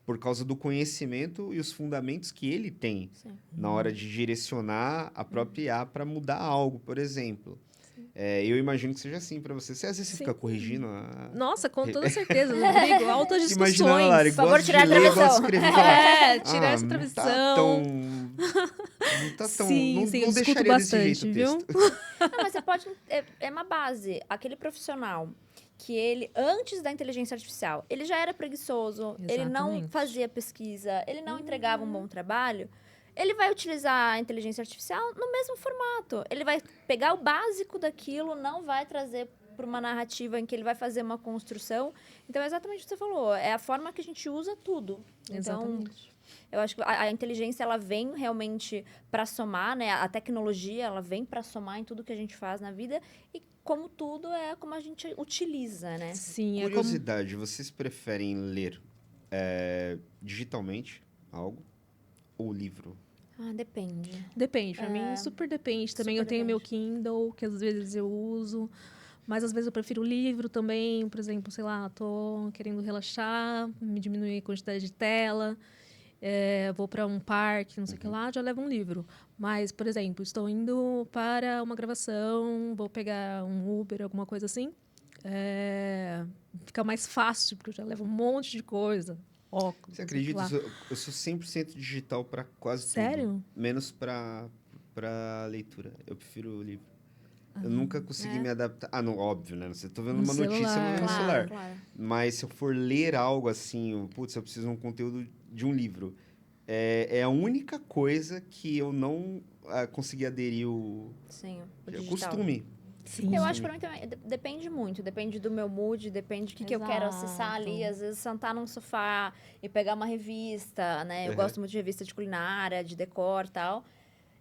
[SPEAKER 2] Por causa do conhecimento e os fundamentos que ele tem
[SPEAKER 4] Sim.
[SPEAKER 2] na hora de direcionar a própria IA para mudar algo, por exemplo. Eu imagino que seja assim para você. Você às vezes você
[SPEAKER 3] Sim.
[SPEAKER 2] fica corrigindo a...
[SPEAKER 3] Nossa, com toda certeza, Rodrigo, altas discussões.
[SPEAKER 2] Imagina, Lari,
[SPEAKER 4] Por favor,
[SPEAKER 2] gosta de
[SPEAKER 4] tirar a
[SPEAKER 2] ler, gosta de
[SPEAKER 4] travessão.
[SPEAKER 2] escrever. Fala,
[SPEAKER 3] Tirar essa
[SPEAKER 2] Não
[SPEAKER 3] travessão.
[SPEAKER 2] tá tão...
[SPEAKER 3] Sim,
[SPEAKER 2] não
[SPEAKER 3] sim, eu discuto
[SPEAKER 2] deixaria desse jeito
[SPEAKER 3] bastante,
[SPEAKER 2] o
[SPEAKER 3] viu?
[SPEAKER 2] texto.
[SPEAKER 4] Não, mas você pode... É uma base. Aquele profissional que ele, antes da inteligência artificial, ele já era preguiçoso, ele não
[SPEAKER 3] Exatamente.
[SPEAKER 4] fazia pesquisa, ele não entregava um bom trabalho, ele vai utilizar a inteligência artificial no mesmo formato. Ele vai pegar o básico daquilo, não vai trazer para uma narrativa em que ele vai fazer uma construção. Então, é exatamente o que você falou. É a forma que a gente usa tudo. Então,
[SPEAKER 3] Exatamente.
[SPEAKER 4] eu acho que a inteligência, ela vem realmente para somar, né? A tecnologia, ela vem para somar em tudo que a gente faz na vida. E, como tudo, é como a gente utiliza, né?
[SPEAKER 3] Sim,
[SPEAKER 2] Curiosidade, vocês preferem ler digitalmente algo ou livro?
[SPEAKER 4] Ah, depende.
[SPEAKER 3] Depende, pra mim super depende. Também
[SPEAKER 4] Super
[SPEAKER 3] eu tenho meu
[SPEAKER 4] depende.
[SPEAKER 3] Kindle, que às vezes eu uso, mas às vezes eu prefiro livro também. Por exemplo, sei lá, tô querendo relaxar, me diminuir a quantidade de tela, vou para um parque, não sei o que lá, já levo um livro. Mas, por exemplo, estou indo para uma gravação, vou pegar um Uber, alguma coisa assim, fica mais fácil, porque eu já levo um monte de coisa. Óculos,
[SPEAKER 2] Você
[SPEAKER 3] não sei o que
[SPEAKER 2] acredita?
[SPEAKER 3] lá.
[SPEAKER 2] Eu sou 100% digital para quase tudo.
[SPEAKER 3] Sério?
[SPEAKER 2] Menos para leitura. Eu prefiro o livro. Eu nunca consegui
[SPEAKER 4] É.
[SPEAKER 2] me adaptar. Ah, não, óbvio, né? Você tá vendo
[SPEAKER 3] No
[SPEAKER 2] uma notícia
[SPEAKER 3] celular.
[SPEAKER 2] no celular.
[SPEAKER 4] Claro.
[SPEAKER 2] Mas se eu for ler algo assim, putz, eu preciso de um conteúdo de um livro. É a única coisa que eu não consegui aderir
[SPEAKER 4] Sim, o
[SPEAKER 2] o
[SPEAKER 4] digital.
[SPEAKER 2] costume.
[SPEAKER 3] Sim.
[SPEAKER 4] Eu acho que pra mim também depende muito, depende do meu mood, depende do que eu quero acessar ali.
[SPEAKER 3] Exato.
[SPEAKER 4] Às vezes sentar num sofá e pegar uma revista, né? Eu
[SPEAKER 2] Uhum.
[SPEAKER 4] gosto muito de revista de culinária, de decor e tal.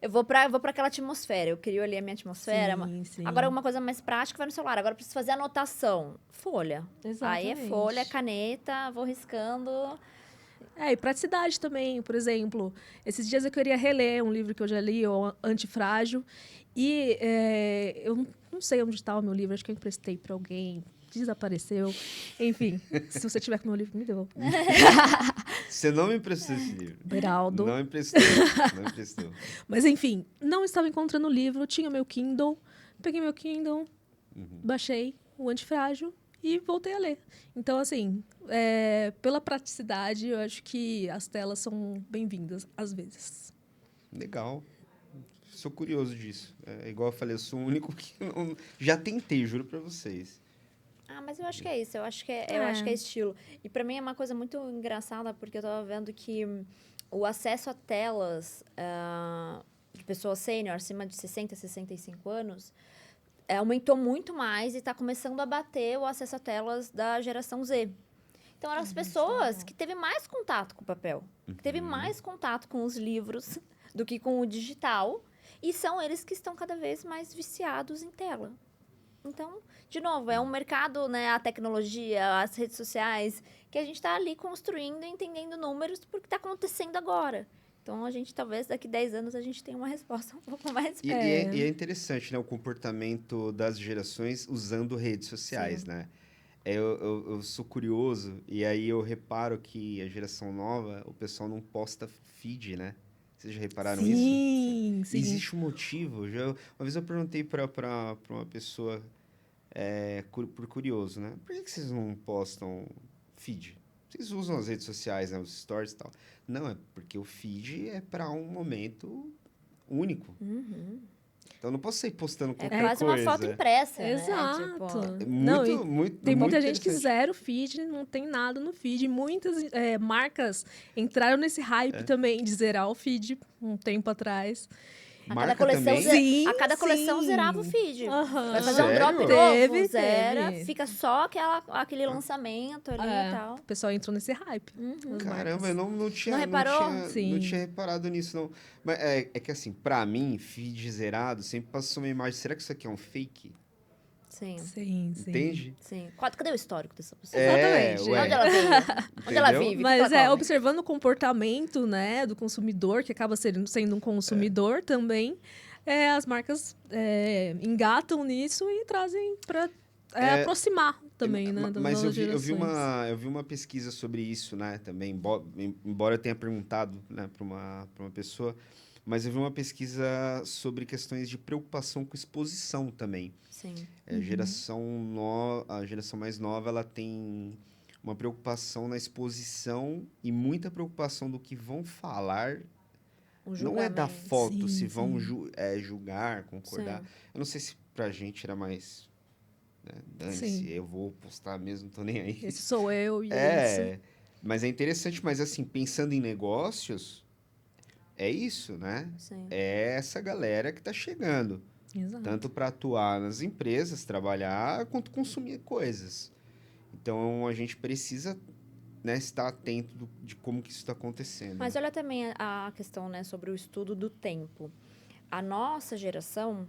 [SPEAKER 4] Eu vou pra aquela atmosfera, eu crio ali a minha atmosfera.
[SPEAKER 3] Sim.
[SPEAKER 4] Agora, uma coisa mais prática vai no celular. Agora, eu preciso fazer anotação. Folha. Aí é
[SPEAKER 3] Exatamente.
[SPEAKER 4] folha, caneta, vou riscando.
[SPEAKER 3] E praticidade também, por exemplo. Esses dias eu queria reler um livro que eu já li, o Antifrágil, e eu não sei onde está o meu livro, acho que eu emprestei para alguém, desapareceu. Enfim, se você tiver com o meu livro, me devolva.
[SPEAKER 2] Você não me emprestou esse livro.
[SPEAKER 3] Beraldo.
[SPEAKER 2] Não emprestou. Não emprestou.
[SPEAKER 3] Mas enfim, não estava encontrando o livro, tinha meu Kindle, peguei meu Kindle, baixei o Antifrágil e voltei a ler. Então, assim, pela praticidade, eu acho que as telas são bem-vindas, às vezes.
[SPEAKER 2] Legal. Sou curioso disso. Igual eu falei, eu sou o único que não... Já tentei, juro pra vocês.
[SPEAKER 4] Ah, mas eu acho que é isso, eu acho que é estilo. E pra mim é uma coisa muito engraçada, porque eu tava vendo que o acesso a telas de pessoas sênior, acima de 60, 65 anos, aumentou muito mais e tá começando a bater o acesso a telas da geração Z. Então, eram as pessoas que teve mais contato com o papel, que teve mais contato com os livros do que com o digital, e são eles que estão cada vez mais viciados em tela. Então, de novo, é um mercado, né, a tecnologia, as redes sociais, que a gente está ali construindo e entendendo números porque está acontecendo agora. Então, a gente, talvez, daqui 10 anos, a gente tenha uma resposta um pouco mais...
[SPEAKER 2] E é interessante, né? O comportamento das gerações usando redes sociais,
[SPEAKER 4] Sim.
[SPEAKER 2] né? Eu sou curioso e aí eu reparo que a geração nova, o pessoal não posta feed, né? Vocês já repararam isso?
[SPEAKER 3] Sim.
[SPEAKER 2] Existe um motivo. Uma vez eu perguntei para uma pessoa, por curioso, né? Por que vocês não postam feed? Vocês usam as redes sociais, né? Os stories e tal. Não, é porque o feed é para um momento único. Então, eu não posso sair postando
[SPEAKER 4] É
[SPEAKER 2] qualquer
[SPEAKER 4] quase
[SPEAKER 2] coisa.
[SPEAKER 4] uma foto impressa,
[SPEAKER 3] Exato.
[SPEAKER 4] né? Tipo,
[SPEAKER 3] Não, e tem muita gente que
[SPEAKER 2] interessante.
[SPEAKER 3] zero feed, não tem nada no feed. Muitas marcas entraram nesse hype também de zerar o feed um tempo atrás.
[SPEAKER 2] Marca
[SPEAKER 4] coleção
[SPEAKER 2] também?
[SPEAKER 4] a cada coleção
[SPEAKER 3] Sim.
[SPEAKER 4] zerava o feed.
[SPEAKER 3] Aham.
[SPEAKER 4] Vai fazer um
[SPEAKER 2] Sério?
[SPEAKER 4] drop novo,
[SPEAKER 3] Teve.
[SPEAKER 4] zera, fica só aquele lançamento ali e
[SPEAKER 3] O
[SPEAKER 4] tal.
[SPEAKER 3] pessoal entrou nesse hype. as
[SPEAKER 2] Caramba,
[SPEAKER 3] marcas.
[SPEAKER 2] eu não tinha,
[SPEAKER 4] Não reparou?
[SPEAKER 2] não
[SPEAKER 3] Sim.
[SPEAKER 2] tinha reparado nisso, não. Mas é que assim, pra mim, feed zerado sempre passou uma imagem. Será que isso aqui é um fake?
[SPEAKER 4] Sim,
[SPEAKER 3] Sim.
[SPEAKER 2] Entende?
[SPEAKER 4] sim. Cadê o histórico dessa pessoa?
[SPEAKER 3] Exatamente.
[SPEAKER 2] Ué,
[SPEAKER 4] Onde ela veio? Onde ela
[SPEAKER 2] entendeu?
[SPEAKER 4] vive? O que
[SPEAKER 3] Mas
[SPEAKER 4] ela come?
[SPEAKER 3] observando o comportamento, né, do consumidor, que acaba sendo um consumidor também, as marcas engatam nisso e trazem para aproximar também, né, das
[SPEAKER 2] Mas
[SPEAKER 3] novas
[SPEAKER 2] eu
[SPEAKER 3] gerações.
[SPEAKER 2] vi uma pesquisa sobre isso, né, também, embora eu tenha perguntado, né, para uma pessoa, mas eu vi uma pesquisa sobre questões de preocupação com exposição também.
[SPEAKER 4] Sim.
[SPEAKER 2] A geração mais nova, ela tem uma preocupação na exposição e muita preocupação do que vão falar. Não é da
[SPEAKER 4] julgamento.
[SPEAKER 2] foto,
[SPEAKER 3] Sim,
[SPEAKER 2] se vão
[SPEAKER 3] sim.
[SPEAKER 2] julgar, concordar.
[SPEAKER 4] Sim.
[SPEAKER 2] Eu não sei se pra gente era mais... Né, dane-se,
[SPEAKER 3] Sim.
[SPEAKER 2] eu vou postar mesmo, tô nem aí.
[SPEAKER 3] Esse sou eu e é isso.
[SPEAKER 2] Mas é interessante, mas assim, pensando em negócios, é isso, né?
[SPEAKER 4] Sim.
[SPEAKER 2] É essa galera que está chegando.
[SPEAKER 3] Exato.
[SPEAKER 2] Tanto para atuar nas empresas, trabalhar, quanto consumir coisas. Então, a gente precisa, né, estar atento de como que isso está acontecendo.
[SPEAKER 4] Mas olha também a questão, né, sobre o estudo do tempo. A nossa geração,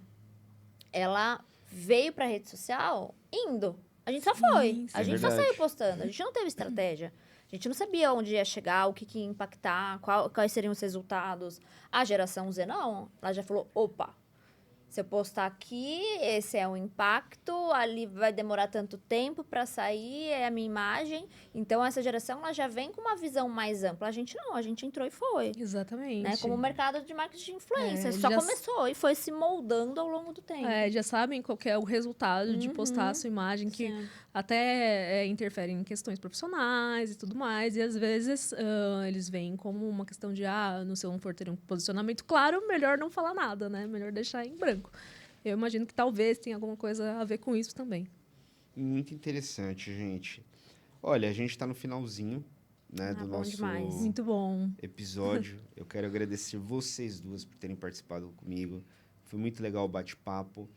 [SPEAKER 4] ela veio para a rede social indo. A gente só foi.
[SPEAKER 3] Sim,
[SPEAKER 4] A
[SPEAKER 2] sim.
[SPEAKER 4] gente
[SPEAKER 2] É
[SPEAKER 4] só saiu
[SPEAKER 2] verdade.
[SPEAKER 4] postando. A gente não teve estratégia. A gente não sabia onde ia chegar, o que, que ia impactar, quais seriam os resultados. A geração Z, não. Ela já falou, opa, se eu postar aqui, esse é o impacto, ali vai demorar tanto tempo para sair, é a minha imagem. Então, essa geração, ela já vem com uma visão mais ampla. A gente não, a gente entrou e foi.
[SPEAKER 3] Exatamente.
[SPEAKER 4] Né? Como o mercado de marketing de influência.
[SPEAKER 3] É,
[SPEAKER 4] Só
[SPEAKER 3] já
[SPEAKER 4] começou e foi se moldando ao longo do tempo.
[SPEAKER 3] Já sabem qual que é o resultado de postar a sua imagem, que
[SPEAKER 4] Sim.
[SPEAKER 3] até interfere em questões profissionais e tudo mais. E às vezes eles veem como uma questão de, se eu não for ter um posicionamento claro, melhor não falar nada, né? Melhor deixar em branco. Eu imagino que talvez tenha alguma coisa a ver com isso também.
[SPEAKER 2] Muito interessante, gente. Olha, a gente está no finalzinho, né, do
[SPEAKER 4] bom
[SPEAKER 2] nosso
[SPEAKER 4] demais.
[SPEAKER 3] Muito bom.
[SPEAKER 2] episódio. Eu quero agradecer vocês duas por terem participado comigo. Foi muito legal o bate-papo.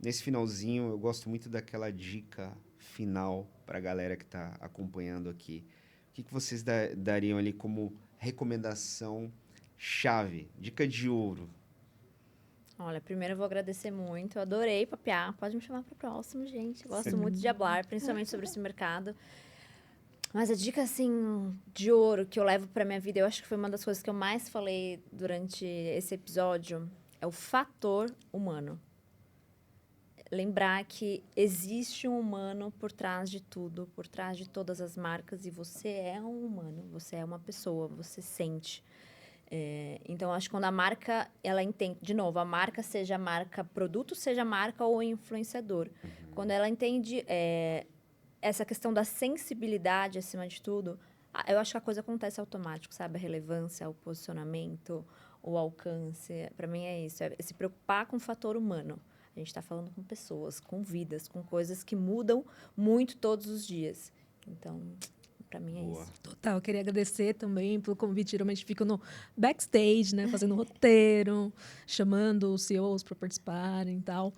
[SPEAKER 2] Nesse finalzinho, eu gosto muito daquela dica final para a galera que está acompanhando aqui. O que vocês dariam ali como recomendação chave? Dica de ouro.
[SPEAKER 4] Olha, primeiro eu vou agradecer muito. Eu adorei papear. Pode me chamar para o próximo, gente. Eu gosto muito de falar, principalmente sobre esse mercado. Mas a dica, assim, de ouro que eu levo para minha vida, eu acho que foi uma das coisas que eu mais falei durante esse episódio, é o fator humano. Lembrar que existe um humano por trás de tudo, por trás de todas as marcas, e você é um humano, você é uma pessoa, você sente. Então, acho que quando a marca, ela entende, de novo, a marca seja marca produto, seja marca ou influenciador. Quando ela entende essa questão da sensibilidade acima de tudo, eu acho que a coisa acontece automático, sabe? A relevância, o posicionamento, o alcance, para mim é isso, é se preocupar com o fator humano. A gente está falando com pessoas, com vidas, com coisas que mudam muito todos os dias. Então, para mim é
[SPEAKER 2] Boa.
[SPEAKER 4] isso.
[SPEAKER 3] Total, eu queria agradecer também pelo convite. Geralmente fico no backstage, né? Fazendo roteiro, chamando os CEOs para participarem e tal.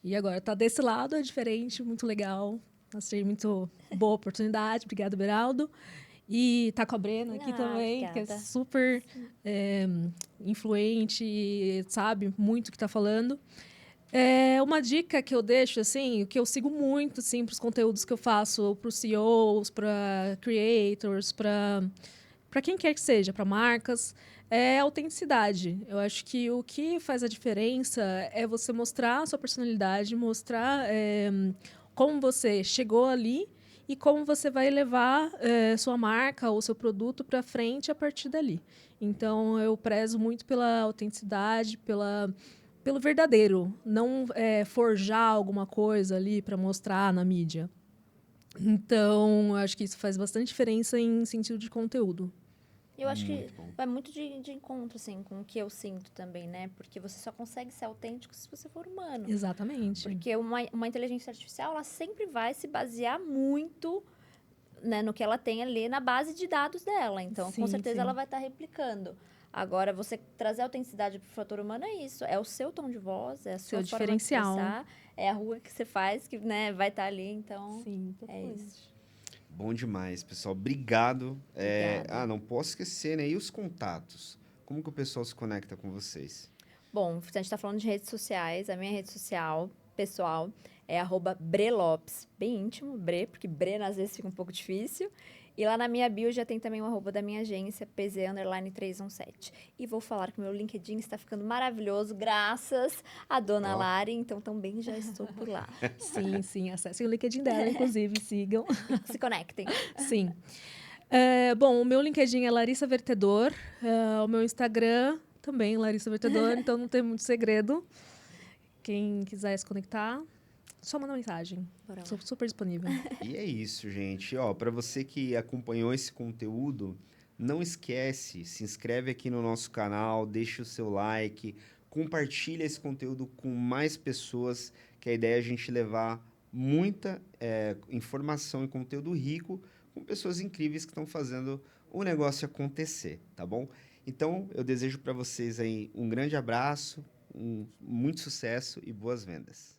[SPEAKER 3] E agora tá desse lado, é diferente, muito legal. Achei muito boa oportunidade. Obrigada, Beraldo. E tá com a Brena aqui também, que é
[SPEAKER 4] Obrigada.
[SPEAKER 3] super influente, sabe muito o que tá falando. Uma dica que eu deixo, assim, que eu sigo muito, assim, para os conteúdos que eu faço, para os CEOs, para creators, para quem quer que seja, para marcas, é autenticidade. Eu acho que o que faz a diferença é você mostrar a sua personalidade, mostrar como você chegou ali e como você vai levar sua marca ou seu produto para frente a partir dali. Então, eu prezo muito pela autenticidade, pelo verdadeiro, não forjar alguma coisa ali para mostrar na mídia. Então, acho que isso faz bastante diferença em sentido de conteúdo.
[SPEAKER 4] Eu acho que
[SPEAKER 2] Muito bom.
[SPEAKER 4] vai muito de encontro, assim, com o que eu sinto também, né? Porque você só consegue ser autêntico se você for humano.
[SPEAKER 3] Exatamente.
[SPEAKER 4] Porque uma inteligência artificial, ela sempre vai se basear muito, né, no que ela tem ali na base de dados dela. Então, com
[SPEAKER 3] Sim,
[SPEAKER 4] certeza,
[SPEAKER 3] sim.
[SPEAKER 4] ela vai estar replicando. Agora, você trazer autenticidade para o fator humano é isso. É o seu tom de voz, é a sua
[SPEAKER 3] Seu
[SPEAKER 4] forma de
[SPEAKER 3] diferencial.
[SPEAKER 4] expressar, é a rua que você faz, que, né, vai estar ali. Então,
[SPEAKER 3] Sim,
[SPEAKER 4] é isso.
[SPEAKER 2] Bom demais, pessoal. Obrigado.
[SPEAKER 4] Obrigada.
[SPEAKER 2] Não posso esquecer, né? E os contatos? Como que o pessoal se conecta com vocês?
[SPEAKER 4] Bom, a gente está falando de redes sociais. A minha rede social, pessoal, é @brelopes. Bem íntimo, Bre, porque Bre às vezes fica um pouco difícil. E lá na minha bio já tem também o @ da minha agência, PZ_317. E vou falar que o meu LinkedIn está ficando maravilhoso, graças à dona Lari. Então, também já estou por lá.
[SPEAKER 3] Sim, sim. Acessem o LinkedIn dela, inclusive, sigam.
[SPEAKER 4] Se conectem.
[SPEAKER 3] Sim. Bom, o meu LinkedIn é Larissa Vertedor. O meu Instagram também, Larissa Vertedor. Então, não tem muito segredo. Quem quiser se conectar, só manda mensagem.
[SPEAKER 4] Bora lá.
[SPEAKER 3] Sou super disponível.
[SPEAKER 2] E é isso, gente. Ó, para você que acompanhou esse conteúdo, não esquece, se inscreve aqui no nosso canal, deixa o seu like, compartilha esse conteúdo com mais pessoas, que a ideia é a gente levar muita informação e conteúdo rico com pessoas incríveis que estão fazendo o negócio acontecer, tá bom? Então, eu desejo para vocês aí um grande abraço, muito sucesso e boas vendas.